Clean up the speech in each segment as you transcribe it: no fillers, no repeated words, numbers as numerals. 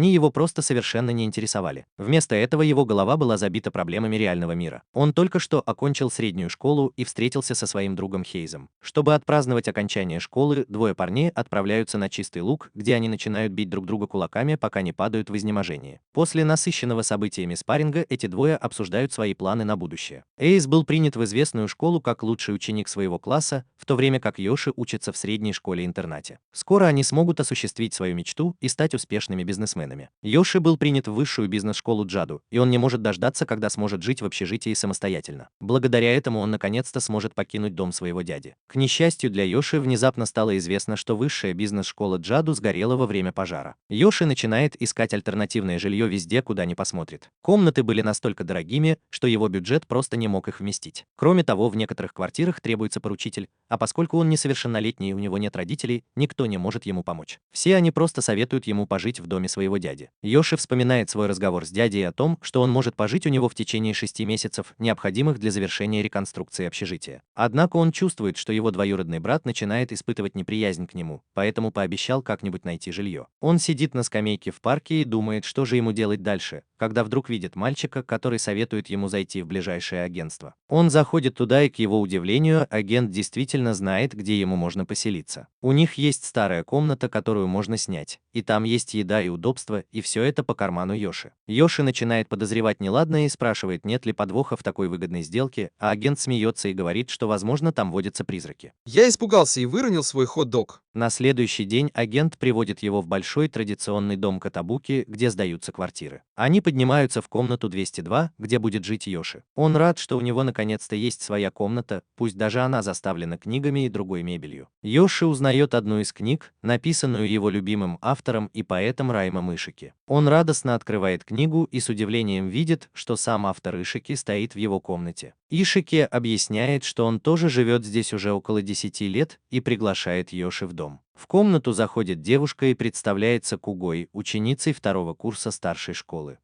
Они его просто совершенно не интересовали. Вместо этого его голова была забита проблемами реального мира. Он только что окончил среднюю школу и встретился со своим другом Хейзом. Чтобы отпраздновать окончание школы, двое парней отправляются на чистый луг, где они начинают бить друг друга кулаками, пока не падают в изнеможении. После насыщенного событиями спарринга эти двое обсуждают свои планы на будущее. Эйс был принят в известную школу как лучший ученик своего класса, в то время как Йоши учится в средней школе-интернате. Скоро они смогут осуществить свою мечту и стать успешными бизнесменами. Йоши был принят в высшую бизнес-школу Джаду, и он не может дождаться, когда сможет жить в общежитии самостоятельно. Благодаря этому он наконец-то сможет покинуть дом своего дяди. К несчастью для Йоши, внезапно стало известно, что высшая бизнес-школа Джаду сгорела во время пожара. Йоши начинает искать альтернативное жилье везде, куда ни посмотрит. Комнаты были настолько дорогими, что его бюджет просто не мог их вместить. Кроме того, в некоторых квартирах требуется поручитель, а поскольку он несовершеннолетний и у него нет родителей, никто не может ему помочь. Все они просто советуют ему пожить в доме своего дяди. Йоши вспоминает свой разговор с дядей о том, что он может пожить у него в течение 6 месяцев, необходимых для завершения реконструкции общежития. Однако он чувствует, что его двоюродный брат начинает испытывать неприязнь к нему, поэтому пообещал как-нибудь найти жилье. Он сидит на скамейке в парке и думает, что же ему делать дальше, когда вдруг видит мальчика, который советует ему зайти в ближайшее агентство. Он заходит туда, и, к его удивлению, агент действительно знает, где ему можно поселиться. У них есть старая комната, которую можно снять, и там есть еда и удобства, и все это по карману Йоши. Йоши начинает подозревать неладное и спрашивает, нет ли подвоха в такой выгодной сделке, а агент смеется и говорит, что, возможно, там водятся призраки. Я испугался и выронил свой хот-дог. На следующий день агент приводит его в большой традиционный дом Котабуки, где сдаются квартиры. Они поднимаются в комнату 202, где будет жить Йоши. Он рад, что у него наконец-то есть своя комната, пусть даже она заставлена книгами и другой мебелью. Йоши узнает одну из книг, написанную его любимым автором и поэтом Раймом Ишики. Он радостно открывает книгу и с удивлением видит, что сам автор Ишики стоит в его комнате. Ишики объясняет, что он тоже живет здесь уже около 10 лет и приглашает Йоши в дом. В комнату заходит девушка и представляется Кугой, ученицей 2-го курса старшей школы.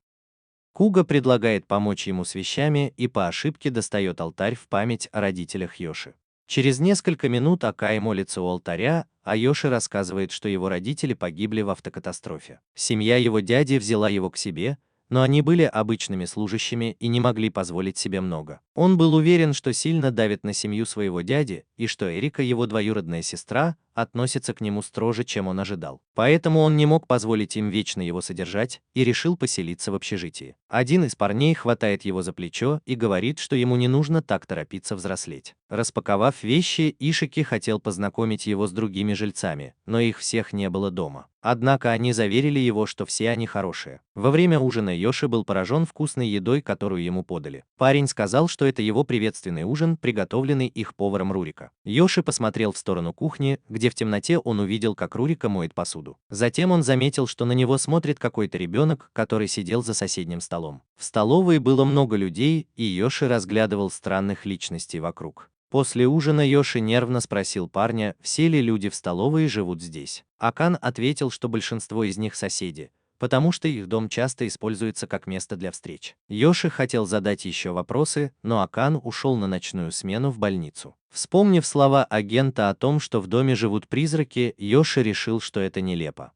Куга предлагает помочь ему с вещами и по ошибке достает алтарь в память о родителях Йоши. Через несколько минут Акай молится у алтаря, а Йоши рассказывает, что его родители погибли в автокатастрофе. Семья его дяди взяла его к себе, но они были обычными служащими и не могли позволить себе много. Он был уверен, что сильно давит на семью своего дяди, и что Эрика, его двоюродная сестра, относится к нему строже, чем он ожидал. Поэтому он не мог позволить им вечно его содержать и решил поселиться в общежитии. Один из парней хватает его за плечо и говорит, что ему не нужно так торопиться взрослеть. Распаковав вещи, Ишики хотел познакомить его с другими жильцами, но их всех не было дома. Однако они заверили его, что все они хорошие. Во время ужина Йоши был поражен вкусной едой, которую ему подали. Парень сказал, что это его приветственный ужин, приготовленный их поваром Рурика. Йоши посмотрел в сторону кухни, где в темноте он увидел, как Рурика моет посуду. Затем он заметил, что на него смотрит какой-то ребенок, который сидел за соседним столом. В столовой было много людей, и Йоши разглядывал странных личностей вокруг. После ужина Йоши нервно спросил парня, все ли люди в столовой живут здесь. Акан ответил, что большинство из них соседи, потому что их дом часто используется как место для встреч. Йоши хотел задать еще вопросы, но Акан ушел на ночную смену в больницу. Вспомнив слова агента о том, что в доме живут призраки, Йоши решил, что это нелепо.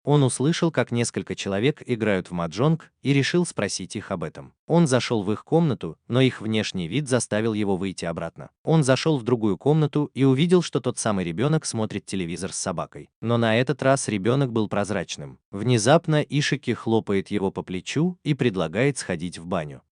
Он услышал, как несколько человек играют в маджонг, и решил спросить их об этом. Он зашел в их комнату, но их внешний вид заставил его выйти обратно. Он зашел в другую комнату и увидел, что тот самый ребенок смотрит телевизор с собакой. Но на этот раз ребенок был прозрачным. Внезапно Ишики хлопает его по плечу и предлагает сходить в баню.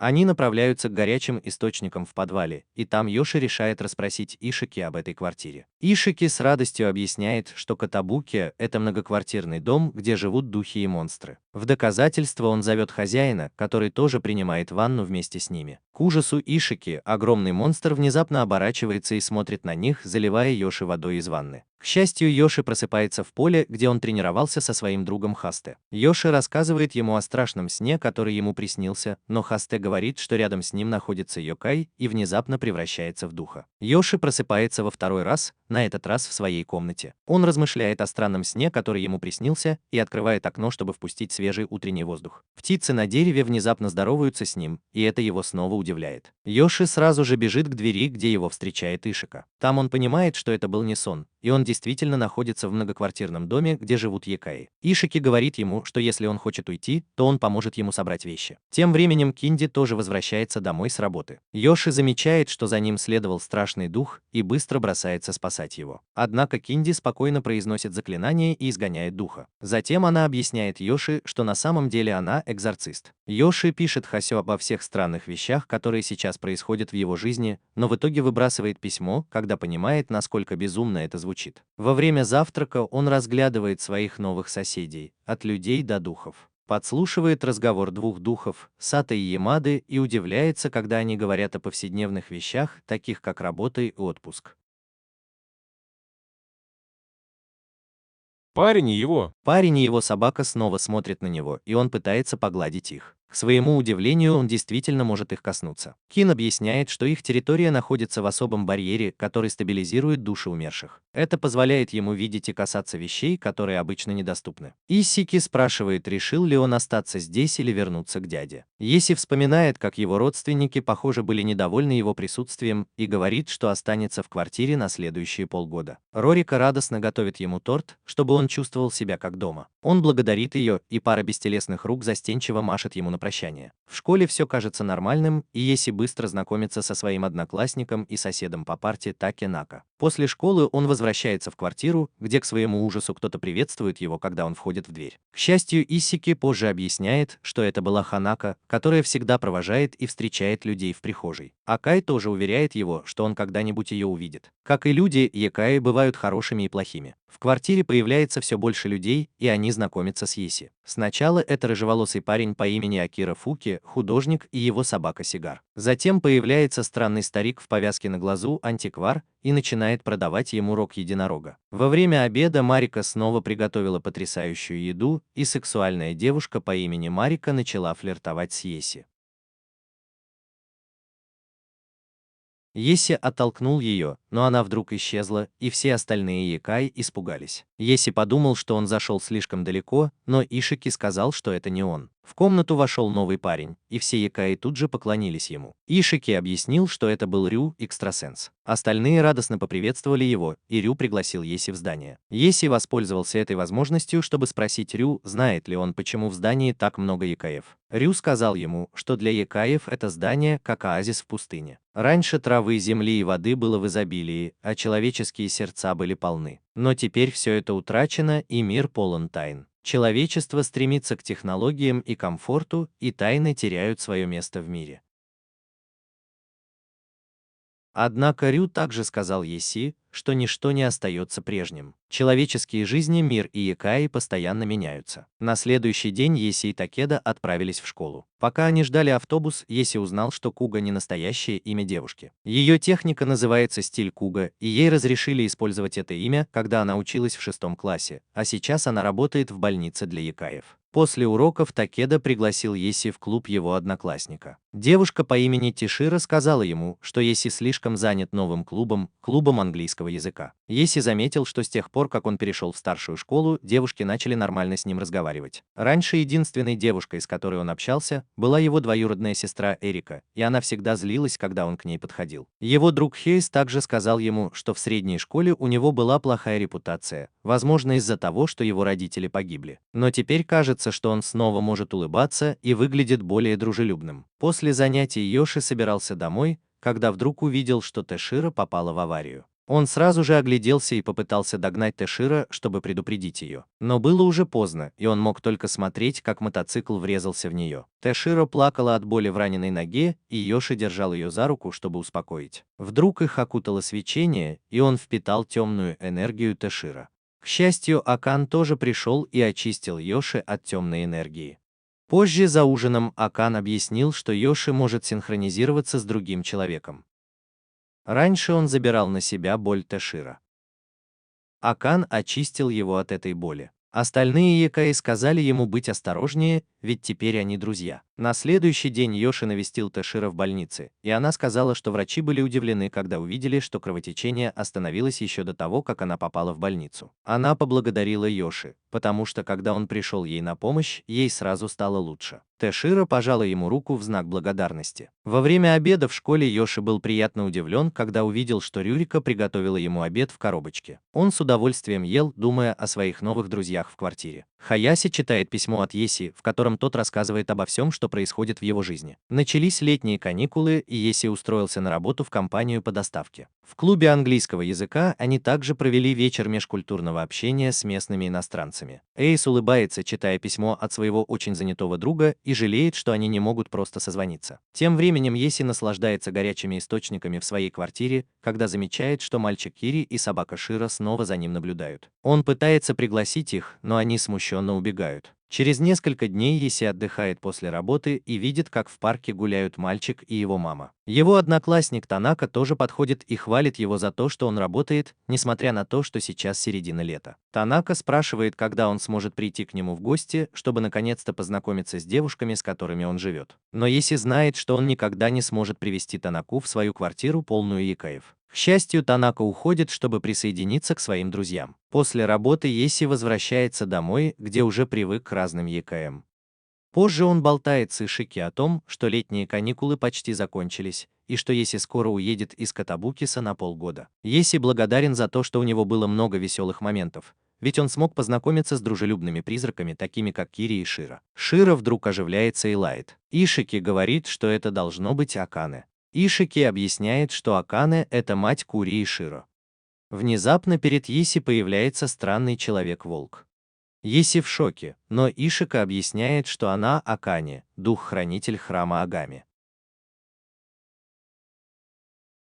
Они направляются к горячим источникам в подвале, и там Йоши решает расспросить Ишики об этой квартире. Ишики с радостью объясняет, что Котабуки – это многоквартирный дом, где живут духи и монстры. В доказательство он зовет хозяина, который тоже принимает ванну вместе с ними. К ужасу Ишики огромный монстр внезапно оборачивается и смотрит на них, заливая Йоши водой из ванны. К счастью, Йоши просыпается в поле, где он тренировался со своим другом Хасте. Йоши рассказывает ему о страшном сне, который ему приснился, но Хасте говорит, что рядом с ним находится Йокай и внезапно превращается в духа. Йоши просыпается во второй раз, на этот раз в своей комнате. Он размышляет о странном сне, который ему приснился, и открывает окно, чтобы впустить свежий утренний воздух. Птицы на дереве внезапно здороваются с ним, и это его снова удивляет. Йоши сразу же бежит к двери, где его встречает Ишика. Там он понимает, что это был не сон, и он действительно находится в многоквартирном доме, где живут якаи. Ишики говорит ему, что если он хочет уйти, то он поможет ему собрать вещи. Тем временем Кинди тоже возвращается домой с работы. Йоши замечает, что за ним следовал страшный дух, и быстро бросается спасать его. Однако Кинди спокойно произносит заклинание и изгоняет духа. Затем она объясняет Йоши, что на самом деле она экзорцист. Йоши пишет Хасё обо всех странных вещах, которые сейчас происходят в его жизни, но в итоге выбрасывает письмо, когда понимает, насколько безумно это звучит. Во время завтрака он разглядывает своих новых соседей, от людей до духов. Подслушивает разговор двух духов, Сата и Ямады, и удивляется, когда они говорят о повседневных вещах, таких как работа и отпуск. Парень и его. Парень и его собака снова смотрят на него, и он пытается погладить их. К своему удивлению, он действительно может их коснуться. Кин объясняет, что их территория находится в особом барьере, который стабилизирует души умерших. Это позволяет ему видеть и касаться вещей, которые обычно недоступны. Исики спрашивает, решил ли он остаться здесь или вернуться к дяде. Еси вспоминает, как его родственники, похоже, были недовольны его присутствием, и говорит, что останется в квартире на следующие полгода. Рорика радостно готовит ему торт, чтобы он чувствовал себя как дома. Он благодарит ее, и пара бестелесных рук застенчиво машет ему на прощание. В школе все кажется нормальным, и Еси быстро знакомится со своим одноклассником и соседом по парте Таки Нака. После школы он возвращается в квартиру, где к своему ужасу кто-то приветствует его, когда он входит в дверь. К счастью, Исики позже объясняет, что это была Ханака, которая всегда провожает и встречает людей в прихожей. Акай тоже уверяет его, что он когда-нибудь ее увидит. Как и люди, якаи бывают хорошими и плохими. В квартире появляется все больше людей, и они знакомятся с Еси. Сначала это рыжеволосый парень по имени Акира Фуки, художник, и его собака Сигар. Затем появляется странный старик в повязке на глазу, антиквар, и начинает продавать ему рог единорога. Во время обеда Марика снова приготовила потрясающую еду, и сексуальная девушка по имени Марика начала флиртовать с Еси. Еси оттолкнул ее, но она вдруг исчезла, и все остальные якаи испугались. Еси подумал, что он зашел слишком далеко, но Ишики сказал, что это не он. В комнату вошел новый парень, и все якаи тут же поклонились ему. Ишики объяснил, что это был Рю, экстрасенс. Остальные радостно поприветствовали его, и Рю пригласил Еси в здание. Еси воспользовался этой возможностью, чтобы спросить Рю, знает ли он, почему в здании так много якаев. Рю сказал ему, что для якаев это здание как оазис в пустыне. Раньше травы, земли и воды было в изобилии, а человеческие сердца были полны. Но теперь все это утрачено, и мир полон тайн. Человечество стремится к технологиям и комфорту, и тайны теряют свое место в мире. Однако Рю также сказал Еси, что ничто не остается прежним. Человеческие жизни, мир и якаи постоянно меняются. На следующий день Еси и Такеда отправились в школу. Пока они ждали автобус, Еси узнал, что Куга не настоящее имя девушки. Ее техника называется стиль Куга, и ей разрешили использовать это имя, когда она училась в 6 классе, а сейчас она работает в больнице для якаев. После уроков Такеда пригласил Еси в клуб его одноклассника. Девушка по имени Тишира сказала ему, что Еси слишком занят новым клубом английского языка. Еси заметил, что с тех пор, как он перешел в старшую школу, девушки начали нормально с ним разговаривать. Раньше единственной девушкой, с которой он общался, была его двоюродная сестра Эрика, и она всегда злилась, когда он к ней подходил. Его друг Хейс также сказал ему, что в средней школе у него была плохая репутация, возможно из-за того, что его родители погибли. Но теперь кажется, что он снова может улыбаться и выглядит более дружелюбным. После занятий Йоши собирался домой, когда вдруг увидел, что Тэшира попала в аварию. Он сразу же огляделся и попытался догнать Тэшира, чтобы предупредить ее. Но было уже поздно, и он мог только смотреть, как мотоцикл врезался в нее. Тэшира плакала от боли в раненой ноге, и Йоши держал ее за руку, чтобы успокоить. Вдруг их окутало свечение, и он впитал темную энергию Тэшира. К счастью, Акан тоже пришел и очистил Йоши от темной энергии. Позже за ужином Акан объяснил, что Йоши может синхронизироваться с другим человеком. Раньше он забирал на себя боль Тэшира. Акан очистил его от этой боли. Остальные якаи сказали ему быть осторожнее, ведь теперь они друзья. На следующий день Йоши навестил Тэширо в больнице, и она сказала, что врачи были удивлены, когда увидели, что кровотечение остановилось еще до того, как она попала в больницу. Она поблагодарила Йоши, потому что когда он пришел ей на помощь, ей сразу стало лучше. Тэширо пожала ему руку в знак благодарности. Во время обеда в школе Йоши был приятно удивлен, когда увидел, что Рюрика приготовила ему обед в коробочке. Он с удовольствием ел, думая о своих новых друзьях в квартире. Хаяси читает письмо от Еси, в котором тот рассказывает обо всем, что происходит в его жизни. Начались летние каникулы, и Еси устроился на работу в компанию по доставке. В клубе английского языка они также провели вечер межкультурного общения с местными иностранцами. Эйс улыбается, читая письмо от своего очень занятого друга, и жалеет, что они не могут просто созвониться. Тем временем Еси наслаждается горячими источниками в своей квартире, когда замечает, что мальчик Кири и собака Шира снова за ним наблюдают. Он пытается пригласить их, но они смущенно убегают. Через несколько дней Еси отдыхает после работы и видит, как в парке гуляют мальчик и его мама. Его одноклассник Танака тоже подходит и хвалит его за то, что он работает, несмотря на то, что сейчас середина лета. Танака спрашивает, когда он сможет прийти к нему в гости, чтобы наконец-то познакомиться с девушками, с которыми он живет. Но Еси знает, что он никогда не сможет привести Танаку в свою квартиру, полную якаев. К счастью, Танака уходит, чтобы присоединиться к своим друзьям. После работы Еси возвращается домой, где уже привык к разным якаям. Позже он болтает с Ишики о том, что летние каникулы почти закончились, и что Еси скоро уедет из Катабукиса на полгода. Еси благодарен за то, что у него было много веселых моментов, ведь он смог познакомиться с дружелюбными призраками, такими как Кири и Шира. Шира вдруг оживляется и лает. Ишики говорит, что это должно быть Акане. Ишики объясняет, что Акане – это мать Кури и Широ. Внезапно перед Еси появляется странный человек-волк. Еси в шоке, но Ишика объясняет, что она Акане, дух-хранитель храма Агами.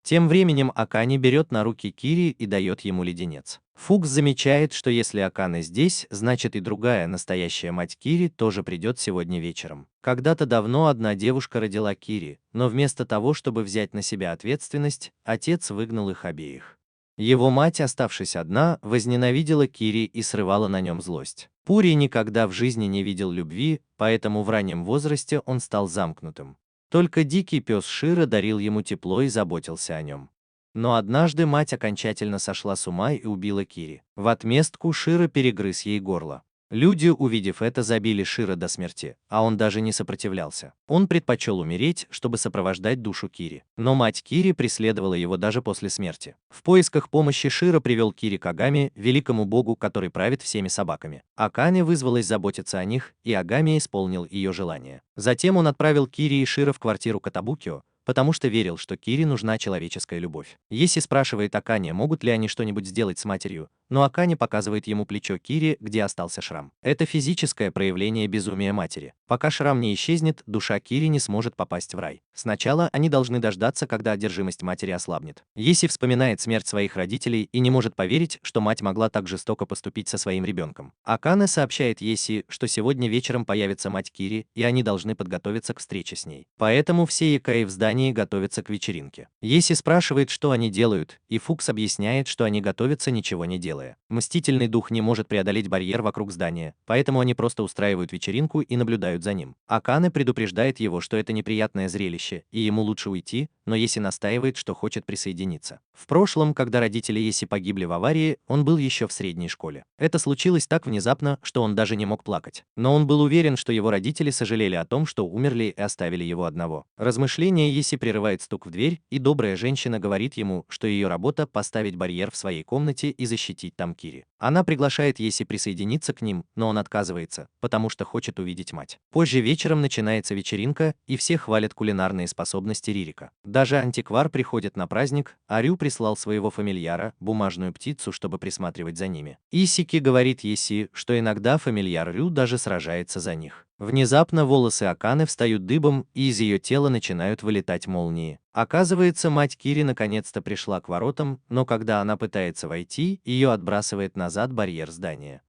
Тем временем Акане берет на руки Кири и дает ему леденец. Фукс замечает, что если Акане здесь, значит и другая настоящая мать Кири тоже придет сегодня вечером. Когда-то давно одна девушка родила Кири, но вместо того, чтобы взять на себя ответственность, отец выгнал их обеих. Его мать, оставшись одна, возненавидела Кири и срывала на нем злость. Пури никогда в жизни не видел любви, поэтому в раннем возрасте он стал замкнутым. Только дикий пес Шира дарил ему тепло и заботился о нем. Но однажды мать окончательно сошла с ума и убила Кири. В отместку Шира перегрыз ей горло. Люди, увидев это, забили Шира до смерти, а он даже не сопротивлялся. Он предпочел умереть, чтобы сопровождать душу Кири. Но мать Кири преследовала его даже после смерти. В поисках помощи Шира привел Кири к Агами, великому богу, который правит всеми собаками. Акане вызвалась заботиться о них, и Агами исполнил ее желание. Затем он отправил Кири и Шира в квартиру Катабукио, потому что верил, что Кири нужна человеческая любовь. Еси спрашивает Акане, могут ли они что-нибудь сделать с матерью, но Акане показывает ему плечо Кири, где остался шрам. Это физическое проявление безумия матери. Пока шрам не исчезнет, душа Кири не сможет попасть в рай. Сначала они должны дождаться, когда одержимость матери ослабнет. Еси вспоминает смерть своих родителей и не может поверить, что мать могла так жестоко поступить со своим ребенком. Акане сообщает Еси, что сегодня вечером появится мать Кири, и они должны подготовиться к встрече с ней. Поэтому все якаи в здании готовятся к вечеринке. Еси спрашивает, что они делают, и Фукс объясняет, что они готовятся, ничего не делая. Мстительный дух не может преодолеть барьер вокруг здания, поэтому они просто устраивают вечеринку и наблюдают за ним. Акане предупреждает его, что это неприятное зрелище, и ему лучше уйти, но Еси настаивает, что хочет присоединиться. В прошлом, когда родители Еси погибли в аварии, он был еще в средней школе. Это случилось так внезапно, что он даже не мог плакать. Но он был уверен, что его родители сожалели о том, что умерли и оставили его одного. Размышление Еси прерывает стук в дверь, и добрая женщина говорит ему, что ее работа – поставить барьер в своей комнате и защитить там Кири. Она приглашает Еси присоединиться к ним, но он отказывается, потому что хочет увидеть мать. Позже вечером начинается вечеринка, и все хвалят кулинарные способности Ририка. Даже антиквар приходит на праздник, а Рю прислал своего фамильяра, бумажную птицу, чтобы присматривать за ними. Исики говорит Еси, что иногда фамильяр Рю даже сражается за них. Внезапно волосы Акане встают дыбом, и из ее тела начинают вылетать молнии. Оказывается, мать Кири наконец-то пришла к воротам, но когда она пытается войти, ее отбрасывает назад барьер здания.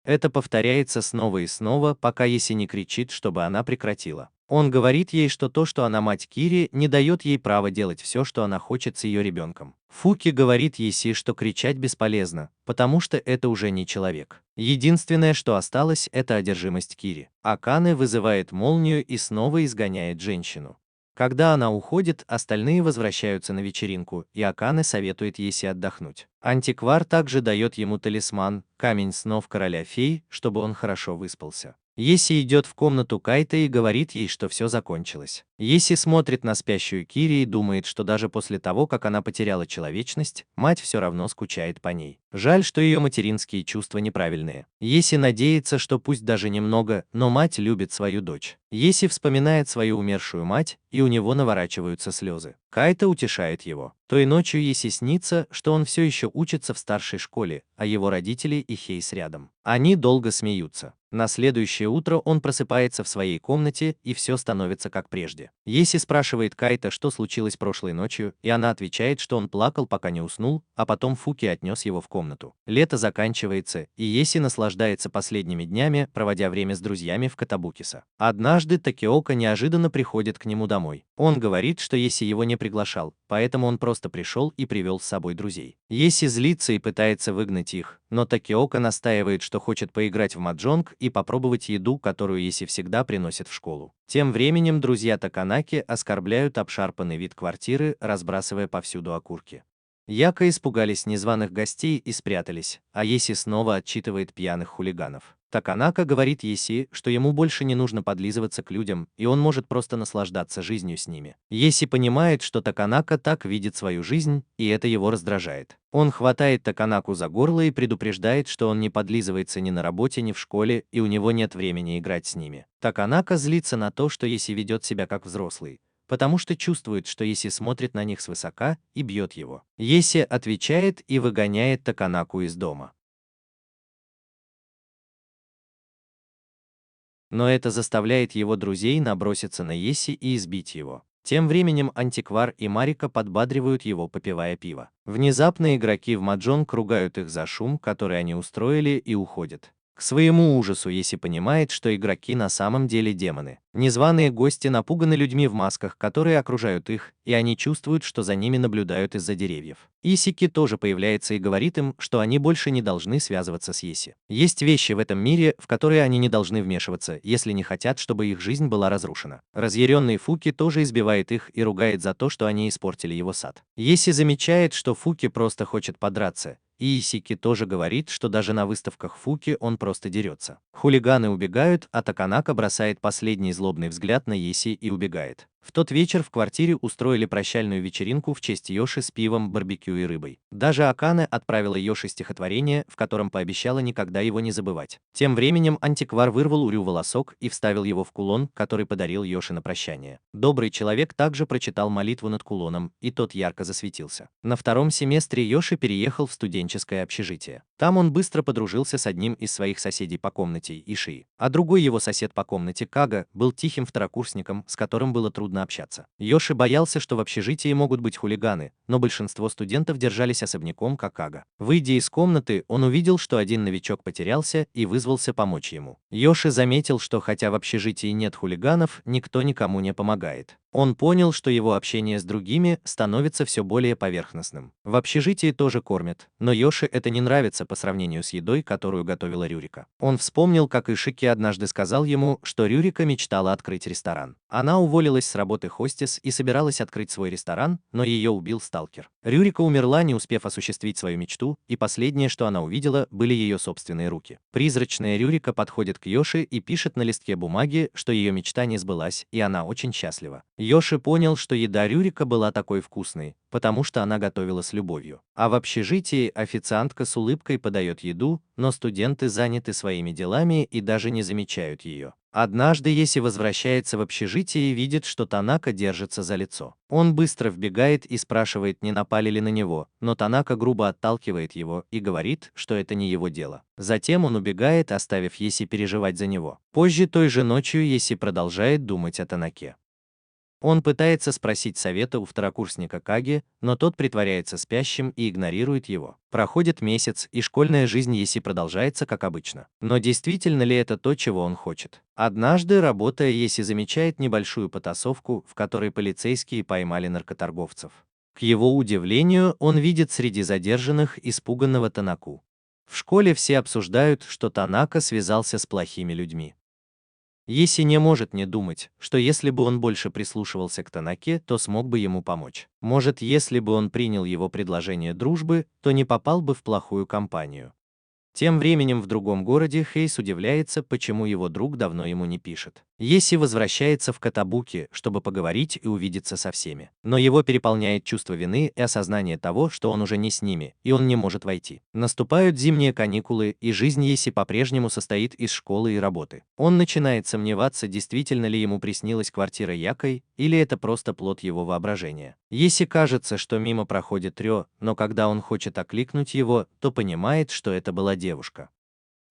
Это повторяется снова и снова, пока Еси не кричит, чтобы она прекратила. Он говорит ей, что то, что она мать Кири, не дает ей права делать все, что она хочет с ее ребенком. Фуки говорит Еси, что кричать бесполезно, потому что это уже не человек. Единственное, что осталось, это одержимость Кири. Акане вызывает молнию и снова изгоняет женщину. Когда она уходит, остальные возвращаются на вечеринку, и Акане советует Еси отдохнуть. Антиквар также дает ему талисман, камень снов короля фей, чтобы он хорошо выспался. Еси идет в комнату Кайта и говорит ей, что все закончилось. Еси смотрит на спящую Кири и думает, что даже после того, как она потеряла человечность, мать все равно скучает по ней. Жаль, что ее материнские чувства неправильные. Еси надеется, что пусть даже немного, но мать любит свою дочь. Еси вспоминает свою умершую мать, и у него наворачиваются слезы. Кайта утешает его. Той ночью Еси снится, что он все еще учится в старшей школе, а его родители и Хейс рядом. Они долго смеются. На следующее утро он просыпается в своей комнате, и все становится как прежде. Еси спрашивает Кайта, что случилось прошлой ночью, и она отвечает, что он плакал, пока не уснул, а потом Фуки отнес его в комнату. Лето заканчивается, и Еси наслаждается последними днями, проводя время с друзьями в Катабукиса. Однажды Такеока неожиданно приходит к нему домой. Он говорит, что Еси его не приглашал, поэтому он просто пришел и привел с собой друзей. Еси злится и пытается выгнать их, но Такеока настаивает, что хочет поиграть в маджонг и попробовать еду, которую Еси всегда приносит в школу. Тем временем друзья Таканаки оскорбляют обшарпанный вид квартиры, разбрасывая повсюду окурки. Яко испугались незваных гостей и спрятались, а Еси снова отчитывает пьяных хулиганов. Таканака говорит Еси, что ему больше не нужно подлизываться к людям, и он может просто наслаждаться жизнью с ними. Еси понимает, что Таканака так видит свою жизнь, и это его раздражает. Он хватает Таканаку за горло и предупреждает, что он не подлизывается ни на работе, ни в школе, и у него нет времени играть с ними. Таканака злится на то, что Еси ведет себя как взрослый, потому что чувствует, что Еси смотрит на них свысока и бьет его. Еси отвечает и выгоняет Таканаку из дома. Но это заставляет его друзей наброситься на Еси и избить его. Тем временем Антиквар и Марика подбадривают его, попивая пиво. Внезапно игроки в маджонг ругают их за шум, который они устроили, и уходят. К своему ужасу Еси понимает, что игроки на самом деле демоны. Незваные гости напуганы людьми в масках, которые окружают их, и они чувствуют, что за ними наблюдают из-за деревьев. Исики тоже появляется и говорит им, что они больше не должны связываться с Еси. Есть вещи в этом мире, в которые они не должны вмешиваться, если не хотят, чтобы их жизнь была разрушена. Разъяренный Фуки тоже избивает их и ругает за то, что они испортили его сад. Еси замечает, что Фуки просто хочет подраться, и Исики тоже говорит, что даже на выставках Фуки он просто дерется. Хулиганы убегают, а Таканака бросает последний злобный взгляд на Еси и убегает. В тот вечер в квартире устроили прощальную вечеринку в честь Йоши с пивом, барбекю и рыбой. Даже Акане отправила Йоши стихотворение, в котором пообещала никогда его не забывать. Тем временем Антиквар вырвал у Рю волосок и вставил его в кулон, который подарил Йоши на прощание. Добрый человек также прочитал молитву над кулоном, и тот ярко засветился. На втором семестре Йоши переехал в студенческое общежитие. Там он быстро подружился с одним из своих соседей по комнате, Ишии. А другой его сосед по комнате, Кага, был тихим второкурсником, с которым было трудно общаться. Йоши боялся, что в общежитии могут быть хулиганы, но большинство студентов держались особняком, как Кага. Выйдя из комнаты, он увидел, что один новичок потерялся и вызвался помочь ему. Йоши заметил, что хотя в общежитии нет хулиганов, никто никому не помогает. Он понял, что его общение с другими становится все более поверхностным. В общежитии тоже кормят, но Йоши это не нравится по сравнению с едой, которую готовила Рюрика. Он вспомнил, как Ишики однажды сказал ему, что Рюрика мечтала открыть ресторан. Она уволилась с работы хостес и собиралась открыть свой ресторан, но ее убил сталкер. Рюрика умерла, не успев осуществить свою мечту, и последнее, что она увидела, были ее собственные руки. Призрачная Рюрика подходит к Йоши и пишет на листке бумаги, что ее мечта не сбылась, и она очень счастлива. Йоши понял, что еда Рюрика была такой вкусной, потому что она готовила с любовью. А в общежитии официантка с улыбкой подает еду, но студенты заняты своими делами и даже не замечают ее. Однажды Еси возвращается в общежитие и видит, что Танака держится за лицо. Он быстро вбегает и спрашивает, не напали ли на него, но Танака грубо отталкивает его и говорит, что это не его дело. Затем он убегает, оставив Еси переживать за него. Позже той же ночью Еси продолжает думать о Танаке. Он пытается спросить совета у второкурсника Каги, но тот притворяется спящим и игнорирует его. Проходит месяц, и школьная жизнь Еси продолжается как обычно. Но действительно ли это то, чего он хочет? Однажды, работая, Еси замечает небольшую потасовку, в которой полицейские поймали наркоторговцев. К его удивлению, он видит среди задержанных испуганного Танаку. В школе все обсуждают, что Танака связался с плохими людьми. Еси не может не думать, что если бы он больше прислушивался к Танаке, то смог бы ему помочь. Может, если бы он принял его предложение дружбы, то не попал бы в плохую компанию. Тем временем в другом городе Хейс удивляется, почему его друг давно ему не пишет. Еси возвращается в Котабуки, чтобы поговорить и увидеться со всеми. Но его переполняет чувство вины и осознание того, что он уже не с ними, и он не может войти. Наступают зимние каникулы, и жизнь Еси по-прежнему состоит из школы и работы. Он начинает сомневаться, действительно ли ему приснилась квартира Якой, или это просто плод его воображения. Еси кажется, что мимо проходит Рё, но когда он хочет окликнуть его, то понимает, что это была девушка.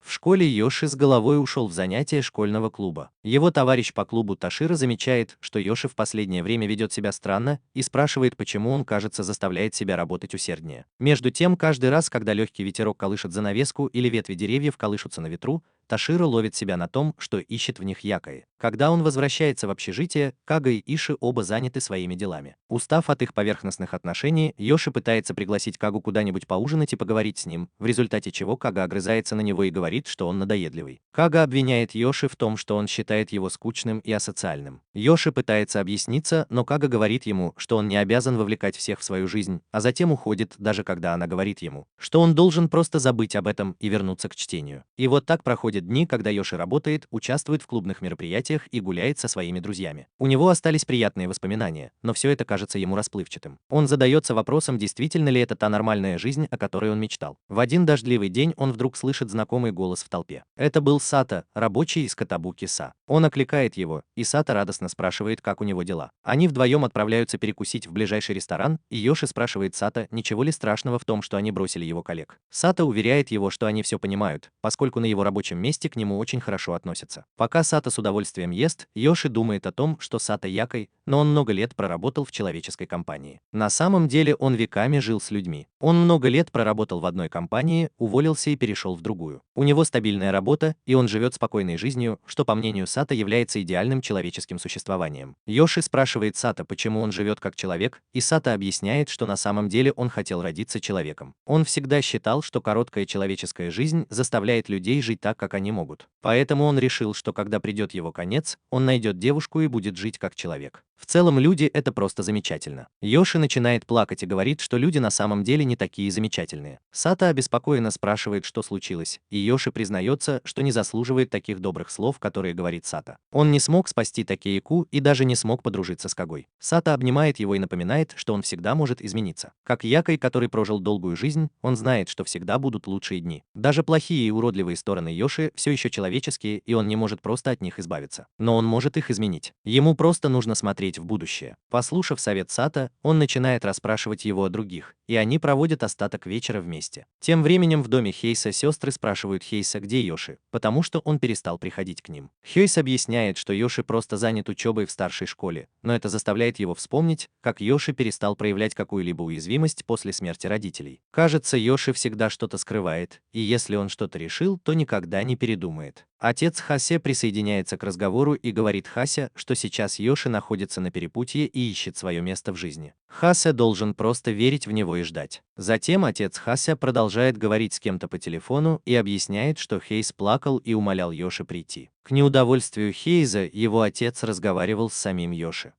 В школе Йоши с головой ушел в занятия школьного клуба. Его товарищ по клубу Ташира замечает, что Йоши в последнее время ведет себя странно и спрашивает, почему он, кажется, заставляет себя работать усерднее. Между тем, каждый раз, когда легкий ветерок колышет занавеску или ветви деревьев колышутся на ветру, Ташира ловит себя на том, что ищет в них Якои. Когда он возвращается в общежитие, Кага и Иши оба заняты своими делами. Устав от их поверхностных отношений, Йоши пытается пригласить Кагу куда-нибудь поужинать и поговорить с ним, в результате чего Кага огрызается на него и говорит, что он надоедливый. Кага обвиняет Йоши в том, что он считает его скучным и асоциальным. Йоши пытается объясниться, но Кага говорит ему, что он не обязан вовлекать всех в свою жизнь, а затем уходит, даже когда она говорит ему, что он должен просто забыть об этом и вернуться к чтению. И вот так проходят дни, когда Йоши работает, участвует в клубных мероприятиях и гуляет со своими друзьями. У него остались приятные воспоминания, но все это кажется ему расплывчатым. Он задается вопросом, действительно ли это та нормальная жизнь, о которой он мечтал. В один дождливый день он вдруг слышит знакомый голос в толпе. Это был Сато, рабочий из Котабуки-са. Он окликает его, и Сато радостно спрашивает, как у него дела. Они вдвоем отправляются перекусить в ближайший ресторан, и Йоши спрашивает Сато, ничего ли страшного в том, что они бросили его коллег. Сато уверяет его, что они все понимают, поскольку на его рабочем месте к нему очень хорошо относятся. Пока Сато с удовольствием ест, Йоши думает о том, что Сато Якой, но он много лет проработал в человеческой компании. На самом деле он веками жил с людьми. Он много лет проработал в одной компании, уволился и перешел в другую. У него стабильная работа, и он живет спокойной жизнью, что, по мнению Сато, является идеальным человеческим существованием. Йоши спрашивает Сато, почему он живет как человек, и Сато объясняет, что на самом деле он хотел родиться человеком. Он всегда считал, что короткая человеческая жизнь заставляет людей жить так, как они могут. Поэтому он решил, что когда придет его конец, он найдет девушку и будет жить как человек. В целом люди — это просто замечательно. Йоши начинает плакать и говорит, что люди на самом деле не такие замечательные. Сато обеспокоенно спрашивает, что случилось, и Йоши признается, что не заслуживает таких добрых слов, которые говорит Сато. Он не смог спасти Такеику и даже не смог подружиться с Кагой. Сато обнимает его и напоминает, что он всегда может измениться. Как Якой, который прожил долгую жизнь, он знает, что всегда будут лучшие дни. Даже плохие и уродливые стороны Йоши все еще человеческие, и он не может просто от них избавиться. Но он может их изменить. Ему просто нужно смотреть в будущее. Послушав совет Сато, он начинает расспрашивать его о других, и они проводят остаток вечера вместе. Тем временем в доме Хейса сестры спрашивают Хейса, где Йоши, потому что он перестал приходить к ним. Хейс объясняет, что Йоши просто занят учебой в старшей школе, но это заставляет его вспомнить, как Йоши перестал проявлять какую-либо уязвимость после смерти родителей. Кажется, Йоши всегда что-то скрывает, и если он что-то решил, то никогда не передумает. Отец Хасе присоединяется к разговору и говорит Хасе, что сейчас Йоши находится на перепутье и ищет свое место в жизни. Хасе должен просто верить в него и ждать. Затем отец Хасе продолжает говорить с кем-то по телефону и объясняет, что Хейс плакал и умолял Йоши прийти. К неудовольствию Хейза его отец разговаривал с самим Йоши.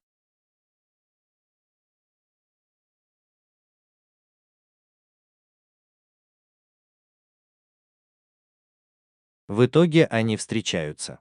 В итоге они встречаются.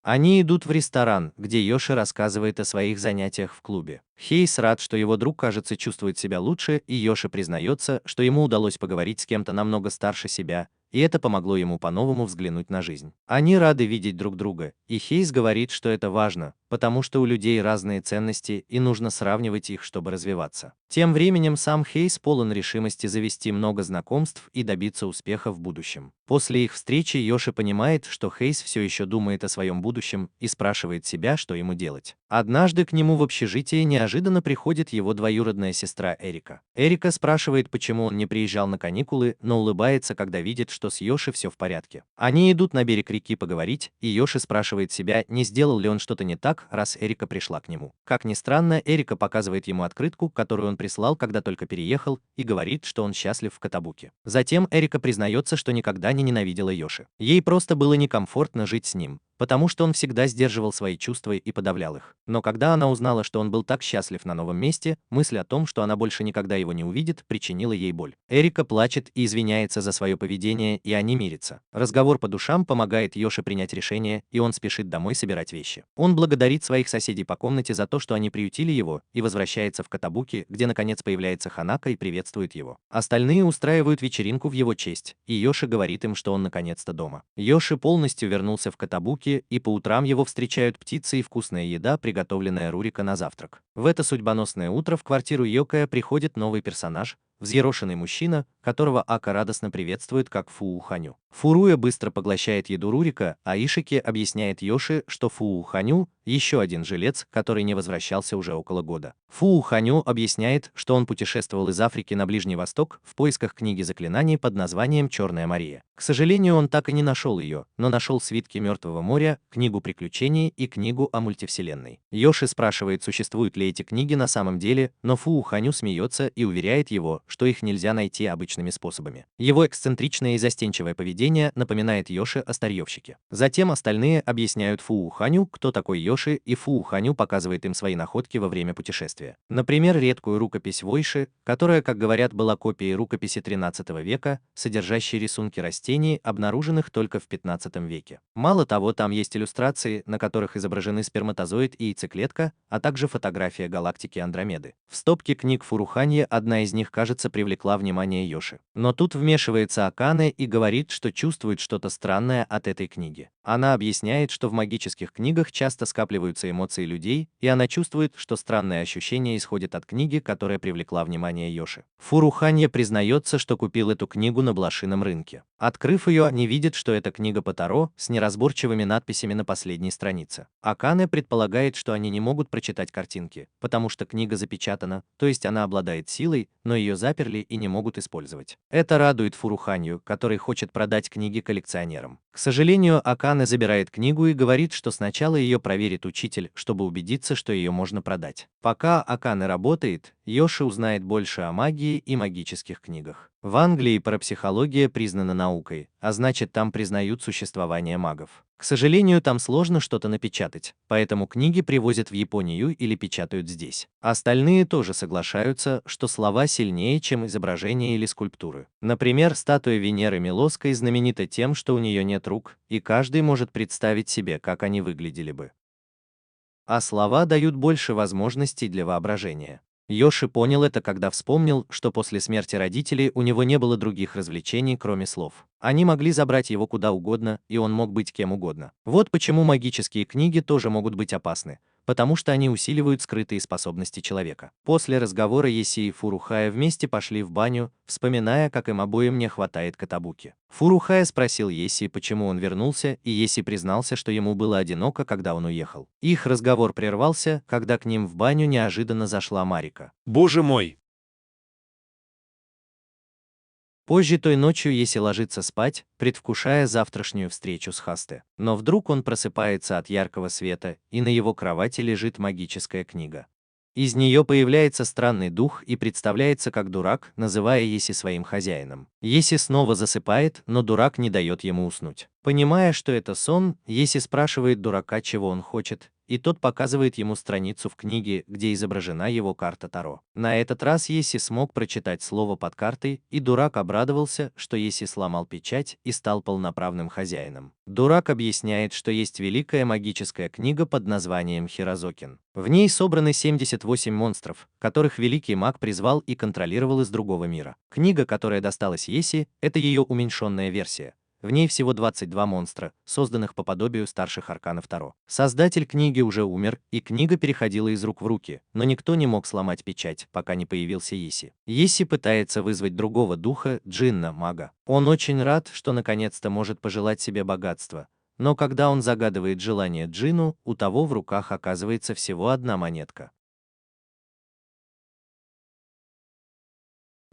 Они идут в ресторан, где Йоши рассказывает о своих занятиях в клубе. Хейс рад, что его друг, кажется, чувствует себя лучше, и Йоши признается, что ему удалось поговорить с кем-то намного старше себя, и это помогло ему по-новому взглянуть на жизнь. Они рады видеть друг друга, и Хейс говорит, что это важно, потому что у людей разные ценности и нужно сравнивать их, чтобы развиваться. Тем временем сам Хейс полон решимости завести много знакомств и добиться успеха в будущем. После их встречи Йоши понимает, что Хейс все еще думает о своем будущем и спрашивает себя, что ему делать. Однажды к нему в общежитие неожиданно приходит его двоюродная сестра Эрика. Эрика спрашивает, почему он не приезжал на каникулы, но улыбается, когда видит, что с Йоши все в порядке. Они идут на берег реки поговорить, и Йоши спрашивает себя, не сделал ли он что-то не так, раз Эрика пришла к нему. Как ни странно, Эрика показывает ему открытку, которую он прислал, когда только переехал, и говорит, что он счастлив в Котабуке. Затем Эрика признается, что никогда не ненавидела Йоши. Ей просто было некомфортно жить с ним, потому что он всегда сдерживал свои чувства и подавлял их. Но когда она узнала, что он был так счастлив на новом месте, мысль о том, что она больше никогда его не увидит, причинила ей боль. Эрика плачет и извиняется за свое поведение, и они мирятся. Разговор по душам помогает Йоши принять решение, и он спешит домой собирать вещи. Он благодарит своих соседей по комнате за то, что они приютили его, и возвращается в Котабуки, где наконец появляется Ханака и приветствует его. Остальные устраивают вечеринку в его честь, и Йоши говорит им, что он наконец-то дома. Йоши полностью вернулся в Котабуки, и по утрам его встречают птицы и вкусная еда, приготовленная Рурика на завтрак. В это судьбоносное утро в квартиру Йокая приходит новый персонаж, взъерошенный мужчина, которого Ака радостно приветствует как Фуу Ханю. Фуруя быстро поглощает еду Рурика, а Ишики объясняет Йоши, что Фуу Ханю – еще один жилец, который не возвращался уже около года. Фуу Ханю объясняет, что он путешествовал из Африки на Ближний Восток в поисках книги заклинаний под названием «Черная Мария». К сожалению, он так и не нашел ее, но нашел свитки Мертвого моря, книгу приключений и книгу о мультивселенной. Йоши спрашивает, существуют ли эти книги на самом деле, но Фуу Ханю смеется и уверяет его, что их нельзя найти обычными способами. Его эксцентричное и застенчивое поведение напоминает Йоши о старьевщике. Затем остальные объясняют Фуу Ханю, кто такой Йоши, и Фуу Ханю показывает им свои находки во время путешествия. Например, редкую рукопись Войши, которая, как говорят, была копией рукописи XIII века, содержащей рисунки растений, обнаруженных только в XV веке. Мало того, там есть иллюстрации, на которых изображены сперматозоид и яйцеклетка, а также фотография галактики Андромеды. В стопке книг Фуруханье одна из них, кажется, привлекла внимание Йоши. Но тут вмешивается Акане и говорит, что чувствует что-то странное от этой книги. Она объясняет, что в магических книгах часто скапливаются эмоции людей, и она чувствует, что странное ощущение исходит от книги, которая привлекла внимание Йоши. Фуруханье признается, что купил эту книгу на блошином рынке. Открыв ее, они видят, что это книга по Таро с неразборчивыми надписями на последней странице. Акане предполагает, что они не могут прочитать картинки, потому что книга запечатана, то есть она обладает силой, но ее заперли и не могут использовать. Это радует Фуруханью, который хочет продать книги коллекционерам. К сожалению, Акане забирает книгу и говорит, что сначала ее проверит учитель, чтобы убедиться, что ее можно продать. Пока Акане работает, Йоши узнает больше о магии и магических книгах. В Англии парапсихология признана наукой, а значит, там признают существование магов. К сожалению, там сложно что-то напечатать, поэтому книги привозят в Японию или печатают здесь. Остальные тоже соглашаются, что слова сильнее, чем изображения или скульптуры. Например, статуя Венеры Милосской знаменита тем, что у нее нет рук, и каждый может представить себе, как они выглядели бы. А слова дают больше возможностей для воображения. Йоши понял это, когда вспомнил, что после смерти родителей у него не было других развлечений, кроме слов. Они могли забрать его куда угодно, и он мог быть кем угодно. Вот почему магические книги тоже могут быть опасны, потому что они усиливают скрытые способности человека. После разговора Еси и Фурухая вместе пошли в баню, вспоминая, как им обоим не хватает Котабуки. Фурухая спросил Еси, почему он вернулся, и Еси признался, что ему было одиноко, когда он уехал. Их разговор прервался, когда к ним в баню неожиданно зашла Марика. Боже мой! Позже той ночью Еси ложится спать, предвкушая завтрашнюю встречу с Хасте. Но вдруг он просыпается от яркого света, и на его кровати лежит магическая книга. Из нее появляется странный дух и представляется как дурак, называя Еси своим хозяином. Еси снова засыпает, но дурак не дает ему уснуть. Понимая, что это сон, Еси спрашивает дурака, чего он хочет, и тот показывает ему страницу в книге, где изображена его карта Таро. На этот раз Еси смог прочитать слово под картой, и дурак обрадовался, что Еси сломал печать и стал полноправным хозяином. Дурак объясняет, что есть великая магическая книга под названием Хирозокин. В ней собраны 78 монстров, которых великий маг призвал и контролировал из другого мира. Книга, которая досталась Еси, это ее уменьшенная версия. В ней всего 22 монстра, созданных по подобию старших арканов Таро. Создатель книги уже умер, и книга переходила из рук в руки, но никто не мог сломать печать, пока не появился Йеси. Йеси пытается вызвать другого духа, Джинна, мага. Он очень рад, что наконец-то может пожелать себе богатства. Но когда он загадывает желание Джину, у того в руках оказывается всего одна монетка.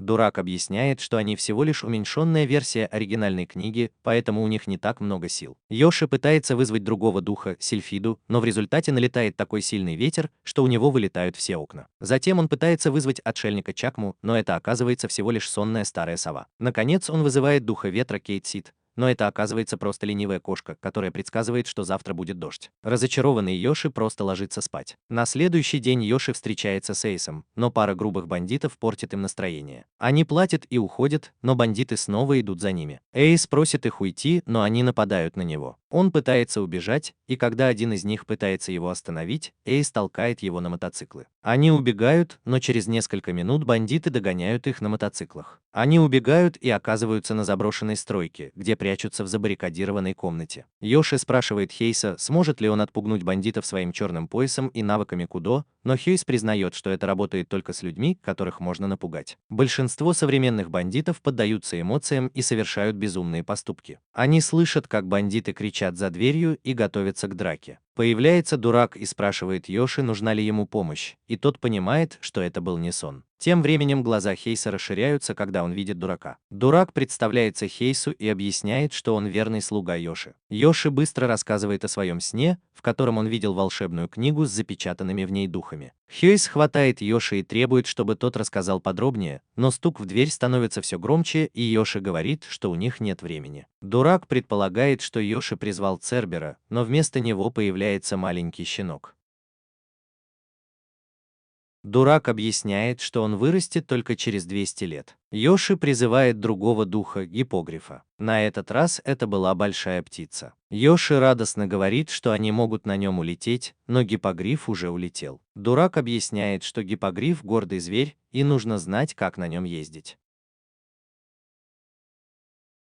Дурак объясняет, что они всего лишь уменьшенная версия оригинальной книги, поэтому у них не так много сил. Йоши пытается вызвать другого духа, Сильфиду, но в результате налетает такой сильный ветер, что у него вылетают все окна. Затем он пытается вызвать отшельника Чакму, но это оказывается всего лишь сонная старая сова. Наконец он вызывает духа ветра Кейтсид, но это оказывается просто ленивая кошка, которая предсказывает, что завтра будет дождь. Разочарованный Йоши просто ложится спать. На следующий день Йоши встречается с Эйсом, но пара грубых бандитов портит им настроение. Они платят и уходят, но бандиты снова идут за ними. Эйс просит их уйти, но они нападают на него. Он пытается убежать, и когда один из них пытается его остановить, Эйс толкает его на мотоциклы. Они убегают, но через несколько минут бандиты догоняют их на мотоциклах. Они убегают и оказываются на заброшенной стройке, где прячутся в забаррикадированной комнате. Йоши спрашивает Хейса, сможет ли он отпугнуть бандитов своим черным поясом и навыками кудо, но Хейс признает, что это работает только с людьми, которых можно напугать. Большинство современных бандитов поддаются эмоциям и совершают безумные поступки. Они слышат, как бандиты кричат за дверью и готовятся к драке. Появляется дурак и спрашивает Йоши, нужна ли ему помощь, и тот понимает, что это был не сон. Тем временем глаза Хейса расширяются, когда он видит дурака. Дурак представляется Хейсу и объясняет, что он верный слуга Йоши. Йоши быстро рассказывает о своем сне, в котором он видел волшебную книгу с запечатанными в ней духами. Хейс хватает Йоши и требует, чтобы тот рассказал подробнее, но стук в дверь становится все громче, и Йоши говорит, что у них нет времени. Дурак предполагает, что Йоши призвал Цербера, но вместо него появляется маленький щенок. Дурак объясняет, что он вырастет только через 200 лет. Йоши призывает другого духа, гиппогрифа. На этот раз это была большая птица. Йоши радостно говорит, что они могут на нем улететь, но гиппогриф уже улетел. Дурак объясняет, что гиппогриф гордый зверь, и нужно знать, как на нем ездить.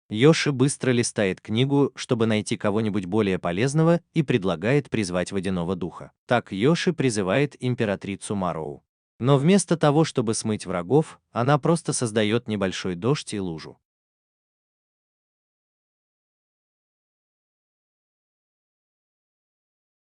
Йоши быстро листает книгу, чтобы найти кого-нибудь более полезного, и предлагает призвать водяного духа. Так Йоши призывает императрицу Мароу. Но вместо того, чтобы смыть врагов, она просто создает небольшой дождь и лужу.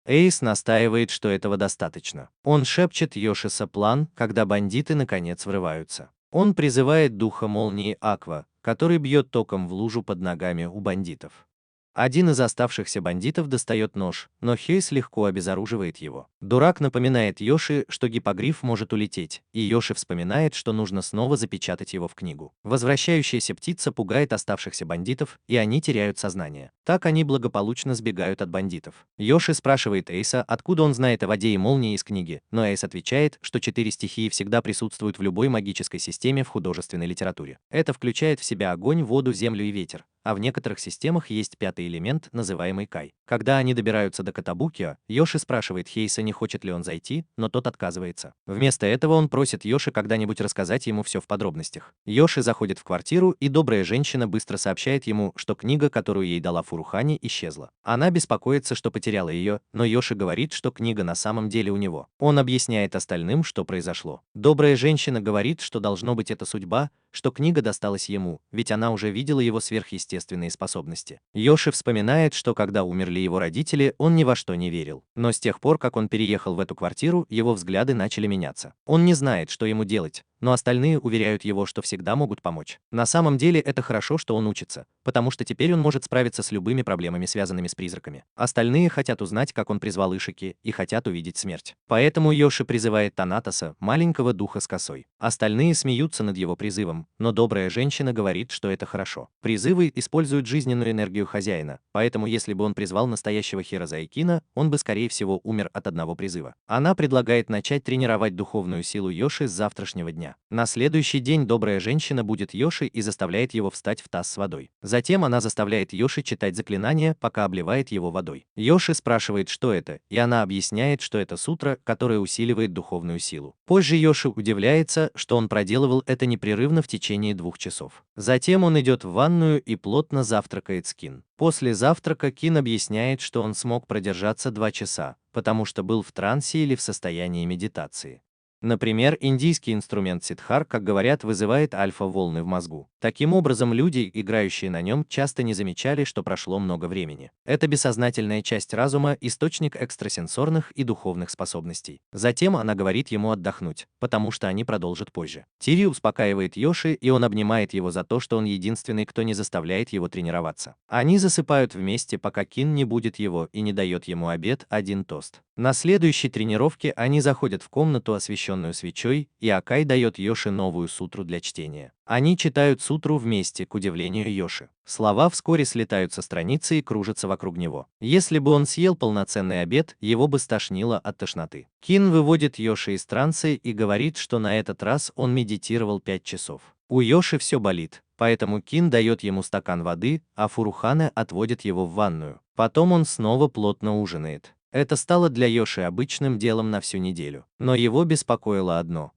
Эйс настаивает, что этого достаточно. Он шепчет Йошиса план, когда бандиты наконец врываются. Он призывает духа молнии Аква, который бьет током в лужу под ногами у бандитов. Один из оставшихся бандитов достает нож, но Хейс легко обезоруживает его. Дурак напоминает Йоши, что гиппогриф может улететь, и Йоши вспоминает, что нужно снова запечатать его в книгу. Возвращающаяся птица пугает оставшихся бандитов, и они теряют сознание. Так они благополучно сбегают от бандитов. Йоши спрашивает Эйса, откуда он знает о воде и молнии из книги, но Эйс отвечает, что 4 стихии всегда присутствуют в любой магической системе в художественной литературе. Это включает в себя огонь, воду, землю и ветер. А в некоторых системах есть пятый элемент, называемый Кай. Когда они добираются до Катабукио, Йоши спрашивает Хейса, не хочет ли он зайти, но тот отказывается. Вместо этого он просит Йоши когда-нибудь рассказать ему все в подробностях. Йоши заходит в квартиру, и добрая женщина быстро сообщает ему, что книга, которую ей дала Фурухани, исчезла. Она беспокоится, что потеряла ее, но Йоши говорит, что книга на самом деле у него. Он объясняет остальным, что произошло. Добрая женщина говорит, что должно быть это судьба, что книга досталась ему, ведь она уже видела его сверхъестественные способности. Йоши вспоминает, что когда умерли его родители, он ни во что не верил. Но с тех пор, как он переехал в эту квартиру, его взгляды начали меняться. Он не знает, что ему делать, но остальные уверяют его, что всегда могут помочь. На самом деле это хорошо, что он учится, потому что теперь он может справиться с любыми проблемами, связанными с призраками. Остальные хотят узнать, как он призвал Ишики, и хотят увидеть смерть. Поэтому Йоши призывает Танатоса, маленького духа с косой. Остальные смеются над его призывом, но добрая женщина говорит, что это хорошо. Призывы используют жизненную энергию хозяина, поэтому если бы он призвал настоящего Хирозаикина, он бы скорее всего умер от одного призыва. Она предлагает начать тренировать духовную силу Йоши с завтрашнего дня. дня. На следующий день добрая женщина будет Йоши и заставляет его встать в таз с водой. Затем она заставляет Йоши читать заклинание, пока обливает его водой. Йоши спрашивает, что это, и она объясняет, что это сутра, которая усиливает духовную силу. Позже Йоши удивляется, что он проделывал это непрерывно в течение 2 часов. Затем он идет в ванную и плотно завтракает с Кин. После завтрака Кин объясняет, что он смог продержаться 2 часа, потому что был в трансе или в состоянии медитации. Например, индийский инструмент ситхар, как говорят, вызывает альфа-волны в мозгу. Таким образом, люди, играющие на нем, часто не замечали, что прошло много времени. Это бессознательная часть разума, источник экстрасенсорных и духовных способностей. Затем она говорит ему отдохнуть, потому что они продолжат позже. Тири успокаивает Йоши, и он обнимает его за то, что он единственный, кто не заставляет его тренироваться. Они засыпают вместе, пока Кин не будет его и не дает ему обед, один тост. На следующей тренировке они заходят в комнату, освещенную свечой, и Акай дает Йоши новую сутру для чтения. Они читают сутру вместе, к удивлению Йоши. Слова вскоре слетают со страницы и кружатся вокруг него. Если бы он съел полноценный обед, его бы стошнило от тошноты. Кин выводит Йоши из транса и говорит, что на этот раз он медитировал 5 часов. У Йоши все болит, поэтому Кин дает ему стакан воды, а Фурухане отводит его в ванную. Потом он снова плотно ужинает. Это стало для Йоши обычным делом на всю неделю. Но его беспокоило одно.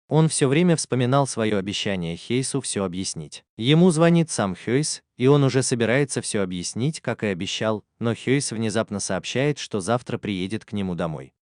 Он все время вспоминал свое обещание Хейсу все объяснить. Ему звонит сам Хейс, и он уже собирается все объяснить, как и обещал, но Хейс внезапно сообщает, что завтра приедет к нему домой.